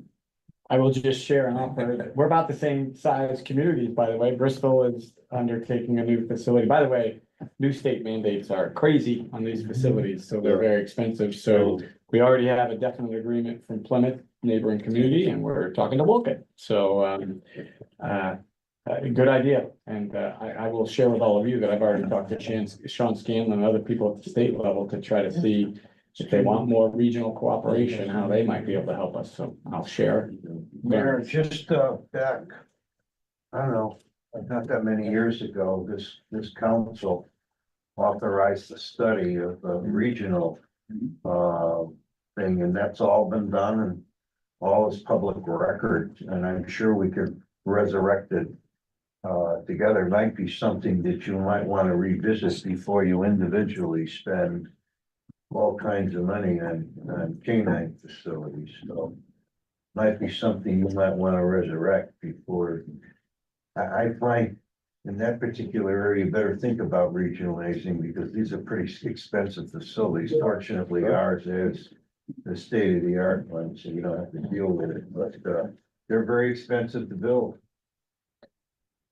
I will just share an offer. We're about the same size communities, by the way. Bristol is undertaking a new facility. By the way, new state mandates are crazy on these facilities, so they're very expensive. So we already have a definite agreement from Plymouth neighboring community, and we're talking to Woken. So good idea. And I will share with all of you that I've already talked to Sean Scanlon and other people at the state level to try to see if they want more regional cooperation, how they might be able to help us. So I'll share. Mayor, just back, I don't know, not that many years ago, this council authorized the study of a regional thing, and that's all been done and all is public record, and I'm sure we could resurrect it together. Might be something that you might want to revisit before you individually spend all kinds of money on canine facilities, so might be something you might want to resurrect before. I find in that particular area, you better think about regionalizing because these are pretty expensive facilities. Fortunately, ours is the state of the art one, so you don't have to deal with it, but they're very expensive to build.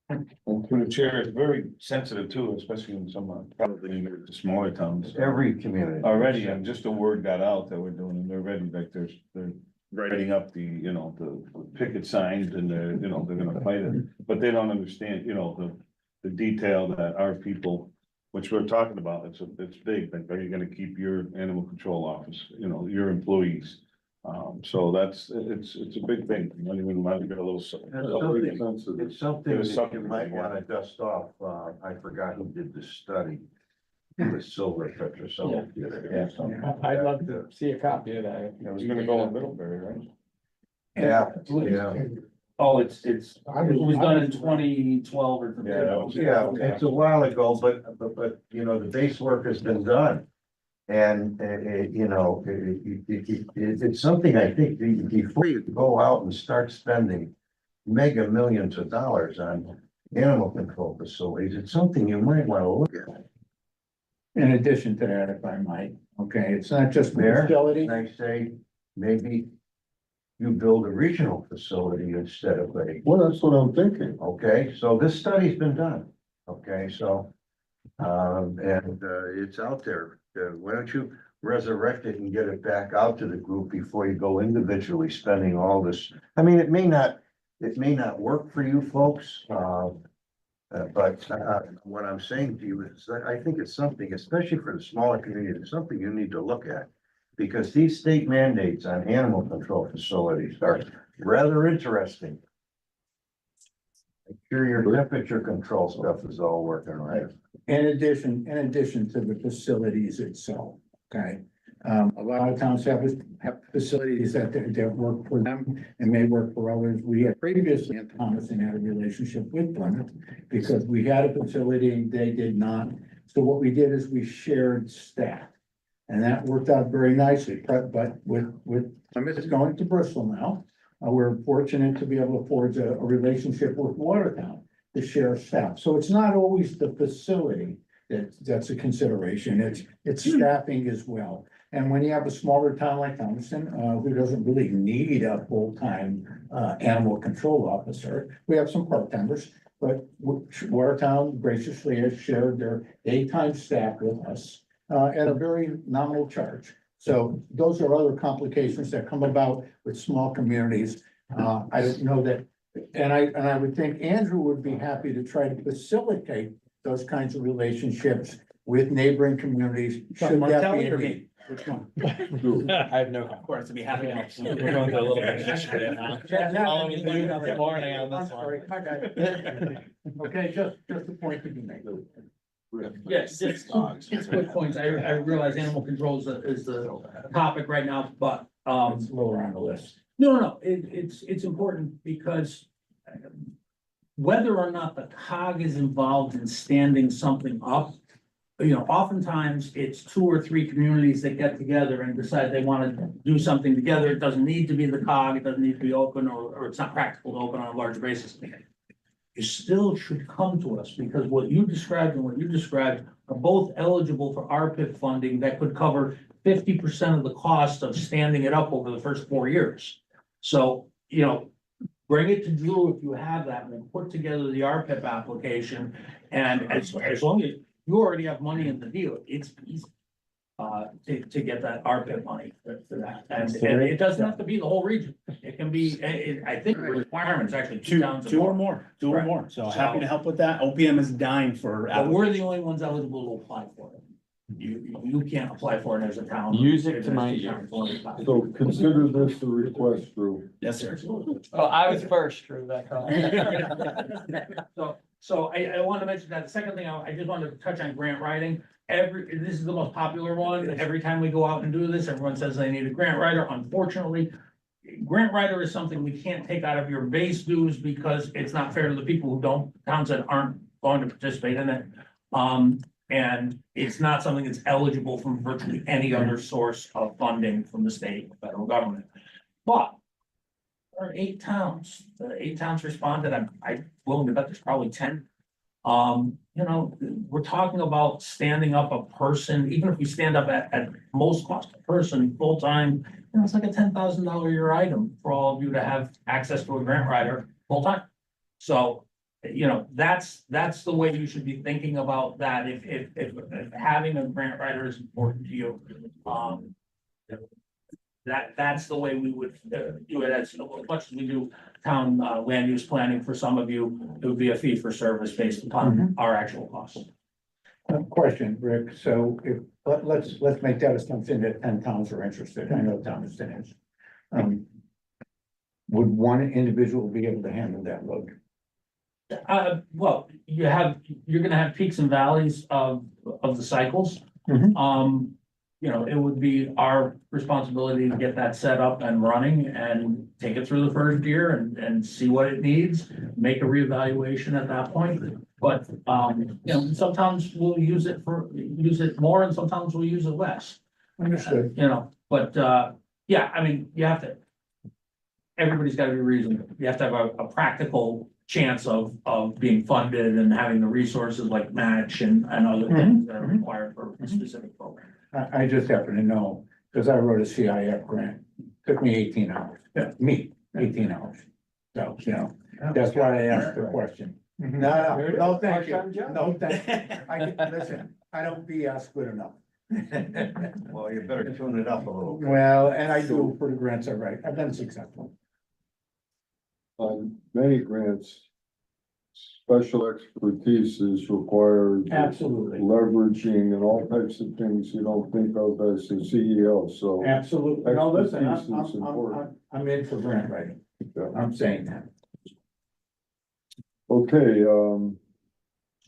And through the chair, it's very sensitive too, especially in some, probably in the smaller towns. Every community. Already, and just the word got out that we're doing, and they're ready, like they're writing up the, the picket signs and they're gonna fight it. But they don't understand, the detail that our people, which we're talking about, it's big, like, are you gonna keep your animal control office, your employees? So it's a big thing. You don't even want to get a little. It's something that you might want to dust off. I forgot who did the study. It was Silverfish or something. Yeah, I'd love to see a copy of that. It was gonna go in Middlebury, right? Yeah. Oh, it was done in 2012 or. Yeah, it's a while ago, but the base work has been done. And, it's something I think before you go out and start spending mega millions of dollars on animal control facilities, it's something you might want to look at. In addition to that, if I might, okay, it's not just there. And I say, maybe you build a regional facility instead of a. Well, that's what I'm thinking. Okay, so this study's been done, okay, so, it's out there. Why don't you resurrect it and get it back out to the group before you go individually spending all this? I mean, it may not work for you folks, but what I'm saying to you is that I think it's something, especially for the smaller community, it's something you need to look at. Because these state mandates on animal control facilities are rather interesting. Make sure your temperature control stuff is all working right. In addition to the facilities itself, okay? A lot of towns have facilities that work for them and may work for others. We had previously in Thomaston had a relationship with Plymouth because we had a facility and they did not. So what we did is we shared staff. And that worked out very nicely, but with Plymouth going to Bristol now, we're fortunate to be able to forge a relationship with Watertown to share staff. So it's not always the facility that's a consideration, it's staffing as well. And when you have a smaller town like Thomaston, who doesn't really need a full-time animal control officer, we have some part-timers, but Watertown graciously has shared their daytime staff with us at a very nominal charge. So those are other complications that come about with small communities. I don't know that, and I would think Andrew would be happy to try to facilitate those kinds of relationships with neighboring communities. Should that be a need? Which one? I have no. Of course, I'd be happy to help. We're going through a little bit of history now. Okay, just a point to be made. Yes, it's quick points. I realize animal control is the topic right now, but, It's lower on the list. no, it's important because whether or not the COG is involved in standing something up, oftentimes it's 2 or 3 communities that get together and decide they want to do something together. It doesn't need to be the COG, it doesn't need to be open, or it's not practical to open on a larger basis. You still should come to us because what you described and what you described are both eligible for RPIP funding that could cover 50% of the cost of standing it up over the first 4 years. So, bring it to Drew if you have that, and then put together the RPIP application. And as long as you already have money in the deal, it's easy to get that RPIP money for that. And it doesn't have to be the whole region. It can be, I think the requirement is actually 2 towns. Two or more. So happy to help with that. OPM is dying for. But we're the only ones eligible to apply for it. You can't apply for it as a town. Use it to my ear. So consider this a request, Drew. Yes, sir. Oh, I was first, Drew, that. So I want to mention that. The second thing, I just wanted to touch on grant writing. This is the most popular one. Every time we go out and do this, everyone says they need a grant writer. Unfortunately, grant writer is something we can't take out of your base dues because it's not fair to the people who don't, towns that aren't going to participate in it. And it's not something that's eligible from virtually any other source of funding from the state or federal government. But there are 8 towns, the 8 towns responded. I'm willing to bet there's probably 10. You know, we're talking about standing up a person, even if we stand up at most cost a person full-time, you know, it's like a $10,000 a year item for all of you to have access to a grant writer full-time. So, you know, that's the way you should be thinking about that. If having a grant writer is important to you, that's the way we would do it. As much as we do town land use planning for some of you, it would be a fee for service based upon our actual costs. Question, Rick, so if, let's make that assumption that 10 towns are interested, I know Thomaston is. Would one individual be able to handle that load? Well, you're gonna have peaks and valleys of the cycles. You know, it would be our responsibility to get that set up and running and take it through the first year and see what it needs, make a reevaluation at that point. But, you know, sometimes we'll use it more and sometimes we'll use it less. Understood. You know, but, yeah, I mean, everybody's gotta be reasonable. You have to have a practical chance of being funded and having the resources like match and other things that are required for a specific program. I just happen to know, because I wrote a CIF grant, took me 18 hours, 18 hours. So, you know, that's why I asked the question. No, thank you, no, thank you. Listen, I don't BS good enough. Well, you better tune it up a little bit. Well, and I do for the grants I write, I've been successful. On many grants, special expertise is required. Absolutely. Leveraging and all types of things you don't think of as a CEO, so. Absolutely. No, listen, Expertise is important. I'm in for grant writing. I'm saying that. Okay,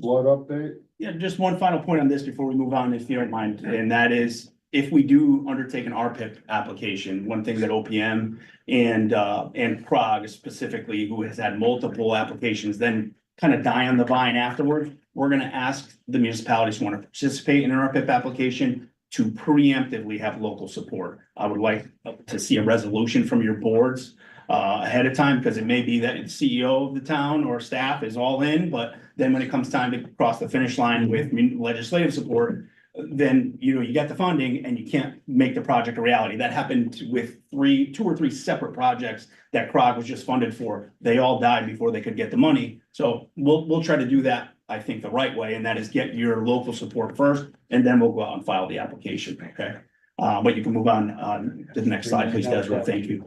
flood update? Yeah, just one final point on this before we move on, if you don't mind, and that is, if we do undertake an RPIP application, one thing that OPM and CROG specifically, who has had multiple applications, then kind of die on the vine afterward, we're gonna ask the municipalities who want to participate in an RPIP application to preemptively have local support. I would like to see a resolution from your boards ahead of time, because it may be that the CEO of the town or staff is all in, but then when it comes time to cross the finish line with legislative support, then, you know, you get the funding and you can't make the project a reality. That happened with 2 or 3 separate projects that CROG was just funded for. They all died before they could get the money. So we'll try to do that, I think, the right way, and that is get your local support first, and then we'll go out and file the application, okay? But you can move on to the next slide, please, Desiree. Thank you.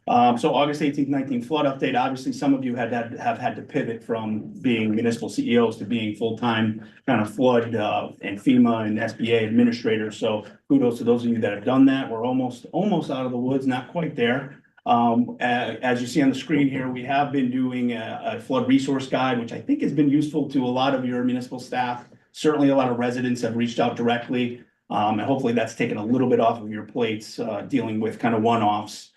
So August 18th, 19th flood update. Obviously, some of you have had to pivot from being municipal CEOs to being full-time kind of flood and FEMA and SBA administrators. So kudos to those of you that have done that. We're almost out of the woods, not quite there. As you see on the screen here, we have been doing a flood resource guide, which I think has been useful to a lot of your municipal staff. Certainly, a lot of residents have reached out directly, and hopefully that's taken a little bit off of your plates dealing with kind of one-offs.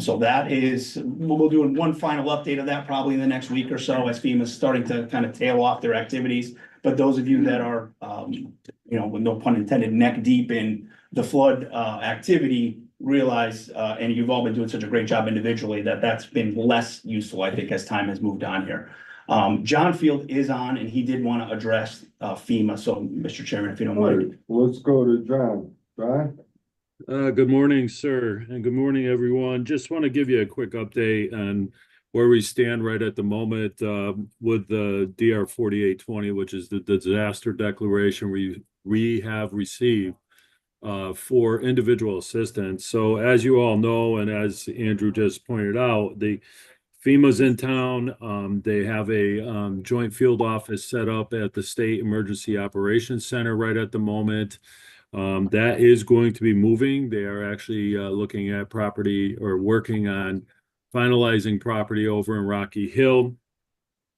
So that is, we'll do one final update of that probably in the next week or so as FEMA is starting to kind of tail off their activities. But those of you that are, you know, with no pun intended, neck deep in the flood activity, realize, and you've all been doing such a great job individually, that that's been less useful, I think, as time has moved on here. John Field is on, and he did want to address FEMA. So, Mr. Chairman, if you don't mind. Let's go to John. John? Good morning, sir, and good morning, everyone. Just want to give you a quick update on where we stand right at the moment with the DR 4820, which is the disaster declaration we have received for individual assistance. So as you all know, and as Andrew just pointed out, the FEMA's in town. They have a joint field office set up at the State Emergency Operations Center right at the moment. That is going to be moving. They are actually looking at property or working on finalizing property over in Rocky Hill.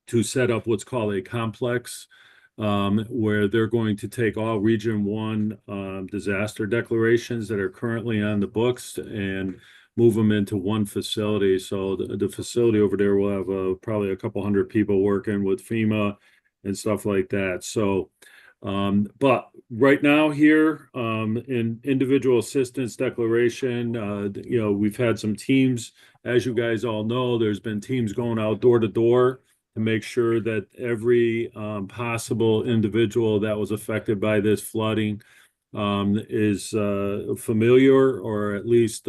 to set up what's called a complex, where they're going to take all Region 1 disaster declarations that are currently on the books and move them into one facility. So the facility over there will have probably a couple hundred people working with FEMA and stuff like that. So, but right now here, in individual assistance declaration, we've had some teams, as you guys all know, there's been teams going out door to door to make sure that every possible individual that was affected by this flooding is familiar or at least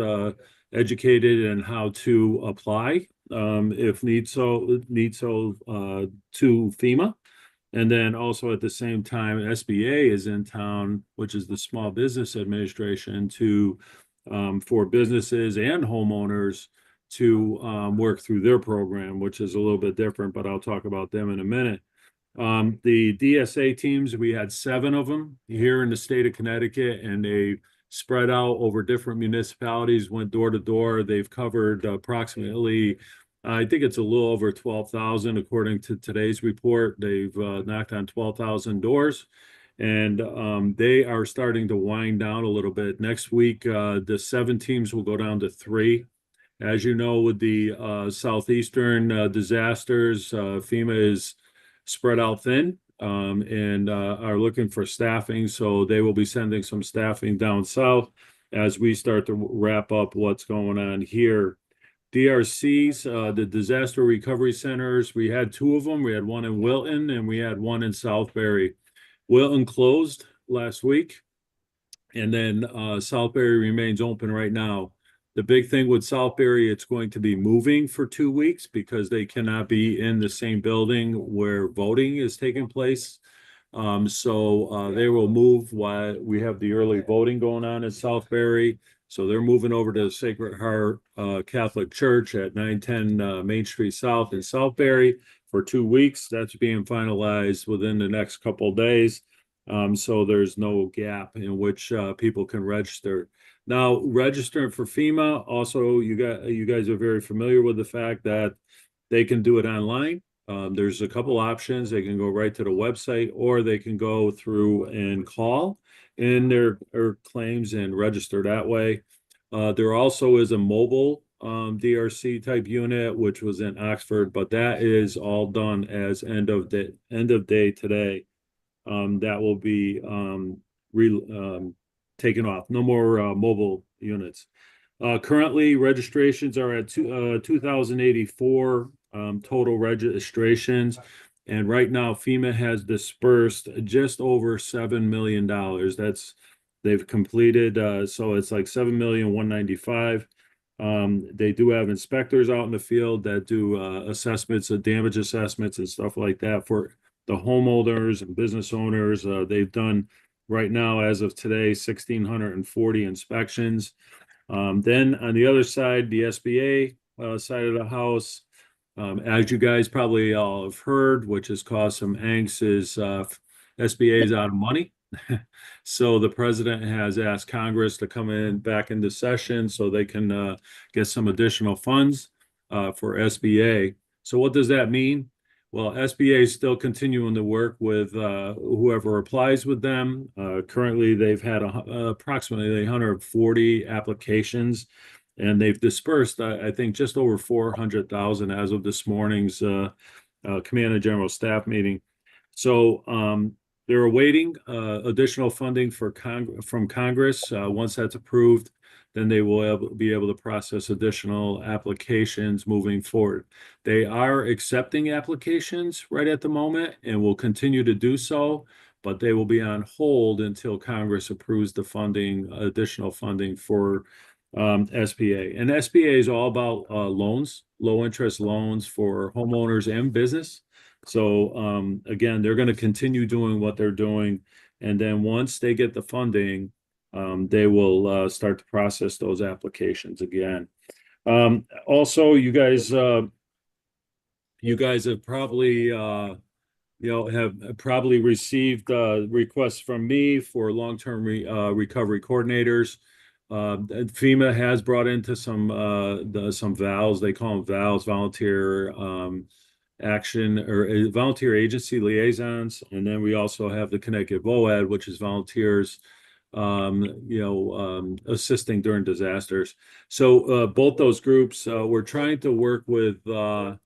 educated in how to apply if need so to FEMA. And then also at the same time, SBA is in town, which is the Small Business Administration, to for businesses and homeowners to work through their program, which is a little bit different, but I'll talk about them in a minute. The DSA teams, we had 7 of them here in the state of Connecticut, and they spread out over different municipalities, went door to door. They've covered approximately, I think it's a little over 12,000 according to today's report. They've knocked on 12,000 doors, and they are starting to wind down a little bit. Next week, the 7 teams will go down to 3. As you know, with the southeastern disasters, FEMA is spread out thin and are looking for staffing. So they will be sending some staffing down south as we start to wrap up what's going on here. DRCs, the disaster recovery centers, we had 2 of them. We had one in Wilton and we had one in Southbury. Wilton closed last week, and then Southbury remains open right now. The big thing with Southbury, it's going to be moving for 2 weeks because they cannot be in the same building where voting is taking place. So they will move while we have the early voting going on in Southbury. So they're moving over to the Sacred Heart Catholic Church at 910 Main Street South in Southbury for 2 weeks. That's being finalized within the next couple of days. So there's no gap in which people can register. Now, registering for FEMA, also, you guys are very familiar with the fact that they can do it online. There's a couple options. They can go right to the website, or they can go through and call in their claims and register that way. There also is a mobile DRC type unit, which was in Oxford, but that is all done as end of day today. That will be taken off. No more mobile units. Currently, registrations are at 2,084 total registrations. And right now, FEMA has dispersed just over $7 million. They've completed, so it's like $7,195,000. They do have inspectors out in the field that do assessments, damage assessments and stuff like that for the homeowners and business owners. They've done right now, as of today, 1,640 inspections. Then on the other side, the SBA side of the house, as you guys probably all have heard, which has caused some angst, is SBA is out of money. So the president has asked Congress to come in back into session so they can get some additional funds for SBA. So what does that mean? Well, SBA is still continuing to work with whoever applies with them. Currently, they've had approximately 140 applications, and they've dispersed, I think, just over 400,000 as of this morning's Command and General Staff meeting. So they're awaiting additional funding from Congress. Once that's approved, then they will be able to process additional applications moving forward. They are accepting applications right at the moment and will continue to do so, but they will be on hold until Congress approves the funding, additional funding for SBA. And SBA is all about loans, low interest loans for homeowners and business. So again, they're going to continue doing what they're doing. And then once they get the funding, they will start to process those applications again. Also, you guys have probably have probably received requests from me for long-term recovery coordinators. FEMA has brought into some VALs. They call them VALs, volunteer action or volunteer agency liaisons. And then we also have the Connecticut VOAD, which is volunteers, assisting during disasters. So both those groups, we're trying to work with the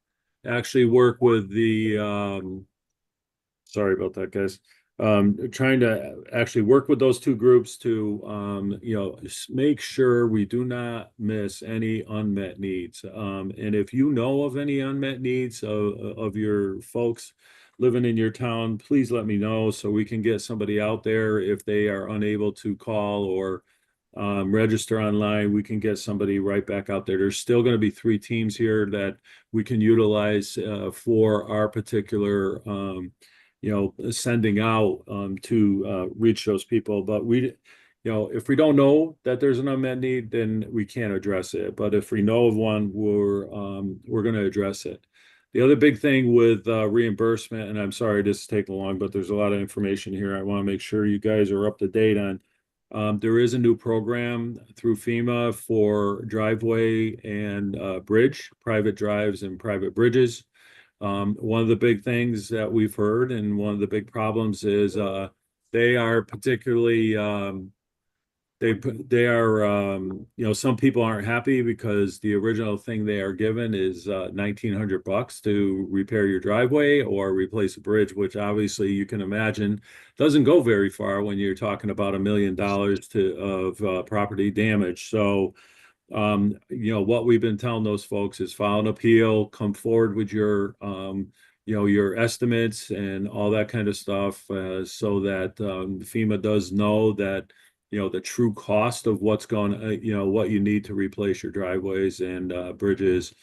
sorry about that, guys. Trying to actually work with those two groups to, make sure we do not miss any unmet needs. And if you know of any unmet needs of your folks living in your town, please let me know so we can get somebody out there. If they are unable to call or register online, we can get somebody right back out there. There's still going to be 3 teams here that we can utilize for our particular sending out to reach those people. But if we don't know that there's an unmet need, then we can't address it. But if we know of one, we're going to address it. The other big thing with reimbursement, and I'm sorry this is taking long, but there's a lot of information here I want to make sure you guys are up to date on. There is a new program through FEMA for driveway and bridge, private drives and private bridges. One of the big things that we've heard and one of the big problems is they are particularly some people aren't happy because the original thing they are given is $1,900 to repair your driveway or replace a bridge, which obviously you can imagine doesn't go very far when you're talking about $1 million of property damage. So what we've been telling those folks is file an appeal, come forward with your your estimates and all that kind of stuff, so that FEMA does know that the true cost of what's going, what you need to replace your driveways and bridges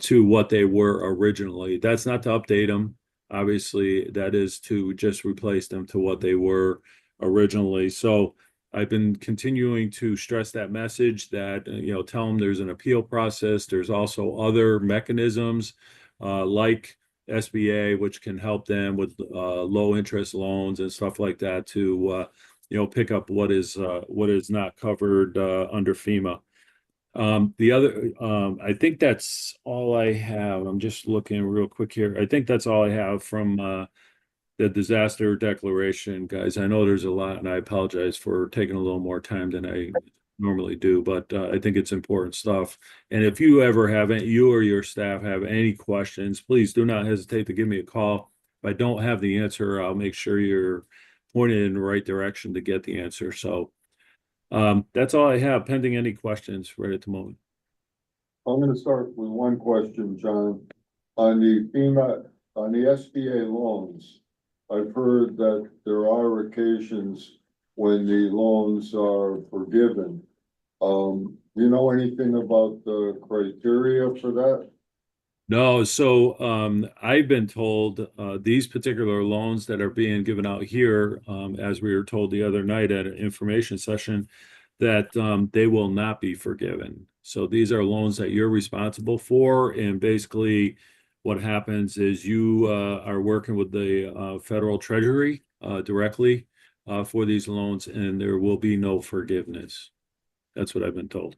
to what they were originally. That's not to update them. Obviously, that is to just replace them to what they were originally. So I've been continuing to stress that message that, tell them there's an appeal process. There's also other mechanisms like SBA, which can help them with low interest loans and stuff like that to pick up what is not covered under FEMA. The other, I think that's all I have. I'm just looking real quick here. I think that's all I have from the disaster declaration, guys. I know there's a lot, and I apologize for taking a little more time than I normally do, but I think it's important stuff. And if you ever have you or your staff have any questions, please do not hesitate to give me a call. If I don't have the answer, I'll make sure you're pointed in the right direction to get the answer. So that's all I have, pending any questions right at the moment. I'm going to start with one question, John. On the SBA loans, I've heard that there are occasions when the loans are forgiven. Do you know anything about the criteria for that? No, so I've been told these particular loans that are being given out here, as we were told the other night at an information session, that they will not be forgiven. So these are loans that you're responsible for, and basically what happens is you are working with the federal treasury directly for these loans, and there will be no forgiveness. That's what I've been told.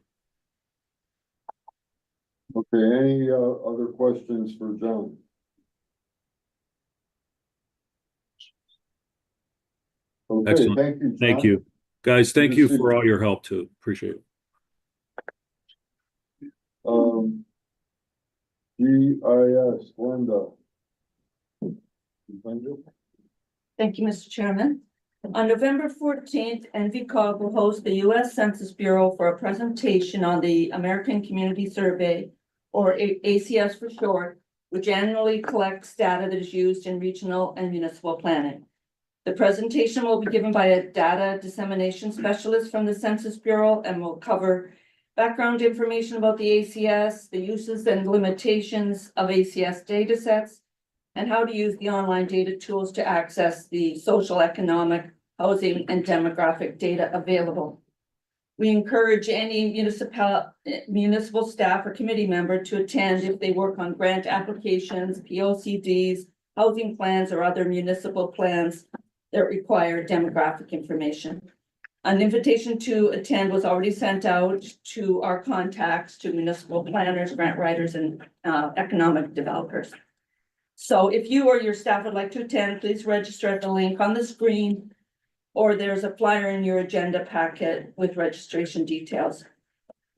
Okay, any other questions for John? Okay, Excellent. thank you, John. Thank you. Guys, thank you for all your help too. Appreciate it. GIS, Linda. Thank you, Mr. Chairman. On November 14th, NVCOG will host the U.S. Census Bureau for a presentation on the American Community Survey, or ACS for short, which annually collects data that is used in regional and municipal planning. The presentation will be given by a data dissemination specialist from the Census Bureau and will cover background information about the ACS, the uses and limitations of ACS data sets, and how to use the online data tools to access the social, economic, housing, and demographic data available. We encourage any municipal staff or committee member to attend if they work on grant applications, POCDs, housing plans, or other municipal plans that require demographic information. An invitation to attend was already sent out to our contacts, to municipal planners, grant writers, and economic developers. So if you or your staff would like to attend, please register at the link on the screen. Or there's a flyer in your agenda packet with registration details.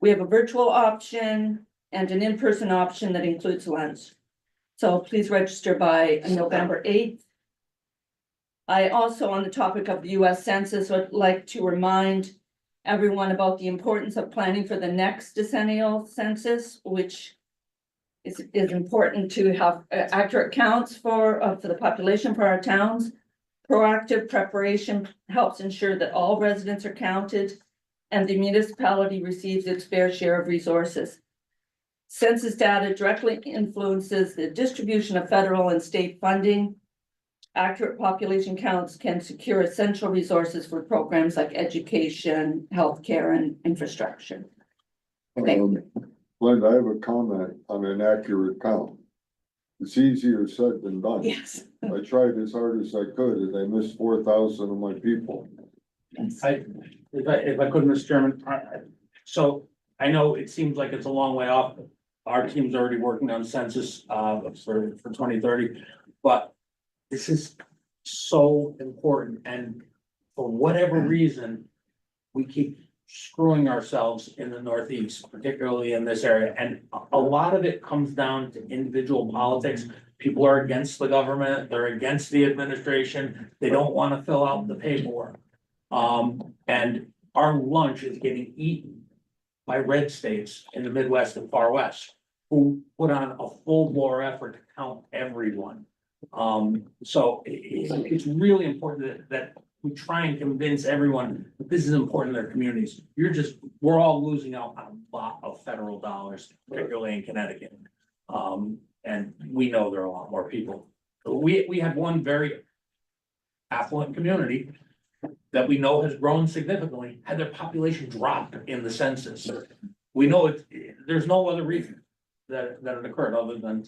We have a virtual option and an in-person option that includes lunch. So please register by November 8th. I also, on the topic of the US Census, would like to remind everyone about the importance of planning for the next decennial census, which is important to have accurate counts for the population for our towns. Proactive preparation helps ensure that all residents are counted and the municipality receives its fair share of resources. Census data directly influences the distribution of federal and state funding. Accurate population counts can secure essential resources for programs like education, healthcare, and infrastructure. Okay. Linda, I have a comment on an accurate count. It's easier said than done. Yes. I tried as hard as I could and I missed 4,000 of my people. If I could, Mr. Chairman, so I know it seems like it's a long way off. Our team's already working on census for 2030, but this is so important, and for whatever reason, we keep screwing ourselves in the Northeast, particularly in this area, and a lot of it comes down to individual politics. People are against the government, they're against the administration, they don't want to fill out the paperwork. And our lunch is getting eaten by red states in the Midwest and Far West, who put on a full bore effort to count everyone. So it's really important that we try and convince everyone that this is important in their communities. We're all losing out on a lot of federal dollars, particularly in Connecticut. And we know there are a lot more people. We have one very affluent community that we know has grown significantly, had their population drop in the census. We know there's no other reason that it occurred other than.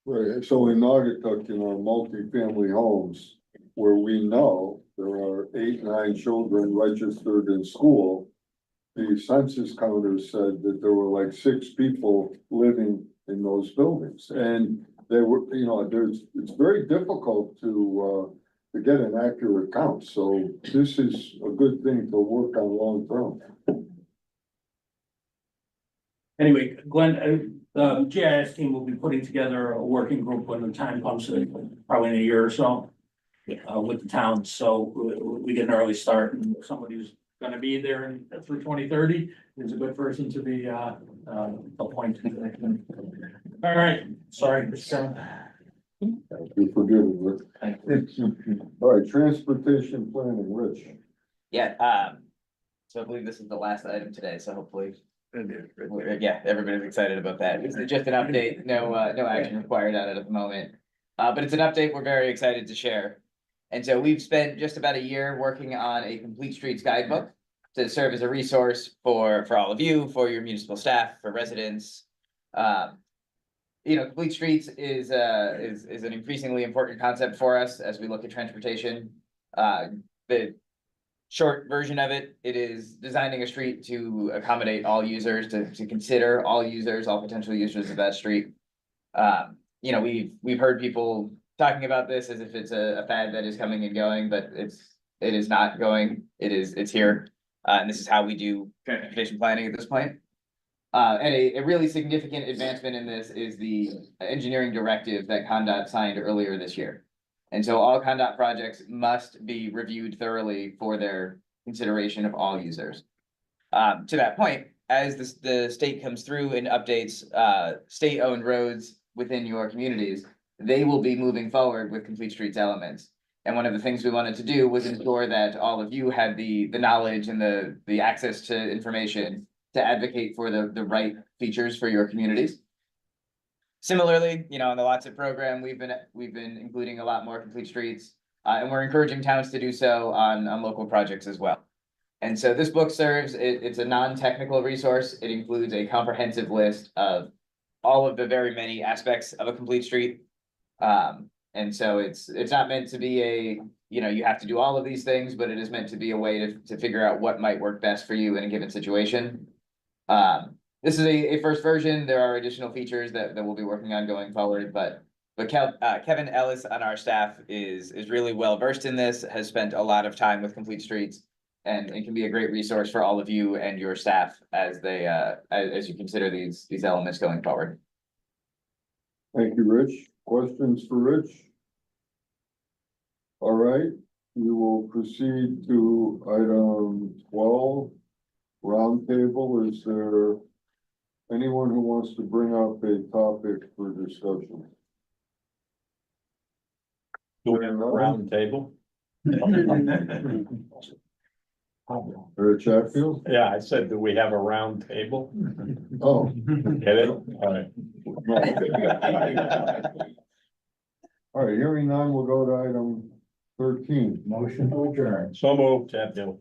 Right, so in Naugatuck, multifamily homes where we know there are 8, 9 children registered in school. The census counters said that there were like 6 people living in those buildings, and they were, it's very difficult to get an accurate count, so this is a good thing to work on long term. Anyway, Glenn, the GIS team will be putting together a working group when the time comes, probably in a year or so. With the towns, so we get an early start, and somebody who's gonna be there through 2030 is a good person to be appointed. All right, sorry, Mr. Chairman. You forgive it. All right, transportation planning, Rich. Yeah, so I believe this is the last item today, so hopefully. Yeah, everybody's excited about that. This is just an update, no action required on it at the moment. But it's an update we're very excited to share. And so we've spent just about a year working on a complete streets guidebook to serve as a resource for all of you, for your municipal staff, for residents. Complete streets is an increasingly important concept for us as we look at transportation. The short version of it is designing a street to accommodate all users, to consider all users, all potential users of that street. We've heard people talking about this as if it's a fad that is coming and going, but it is not going. It's here. And this is how we do transportation planning at this point. And a really significant advancement in this is the engineering directive that CONDOT signed earlier this year. And so all CONDOT projects must be reviewed thoroughly for their consideration of all users. To that point, as the state comes through and updates state-owned roads within your communities, they will be moving forward with complete streets elements. And one of the things we wanted to do was ensure that all of you had the knowledge and the access to information to advocate for the right features for your communities. Similarly, in the Lots It program, we've been including a lot more complete streets, and we're encouraging towns to do so on local projects as well. And so this book serves, it's a non-technical resource. It includes a comprehensive list of all of the very many aspects of a complete street. And so it's not meant to be you have to do all of these things, but it is meant to be a way to figure out what might work best for you in a given situation. This is a first version. There are additional features that we'll be working on going forward, but But Kevin Ellis on our staff is really well versed in this, has spent a lot of time with Complete Streets. And it can be a great resource for all of you and your staff as they, as you consider these elements going forward. Thank you, Rich. Questions for Rich? All right, we will proceed to item 12. Roundtable. Is there anyone who wants to bring up a topic for discussion? Do we have a round table? Eric Chatfield? Yeah, I said, do we have a round table? Oh. Get it? All right. All right, hearing none, we'll go to item 13. Motion to adjourn. So moved, Chatfield.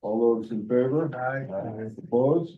All those in favor? Aye. Opposed?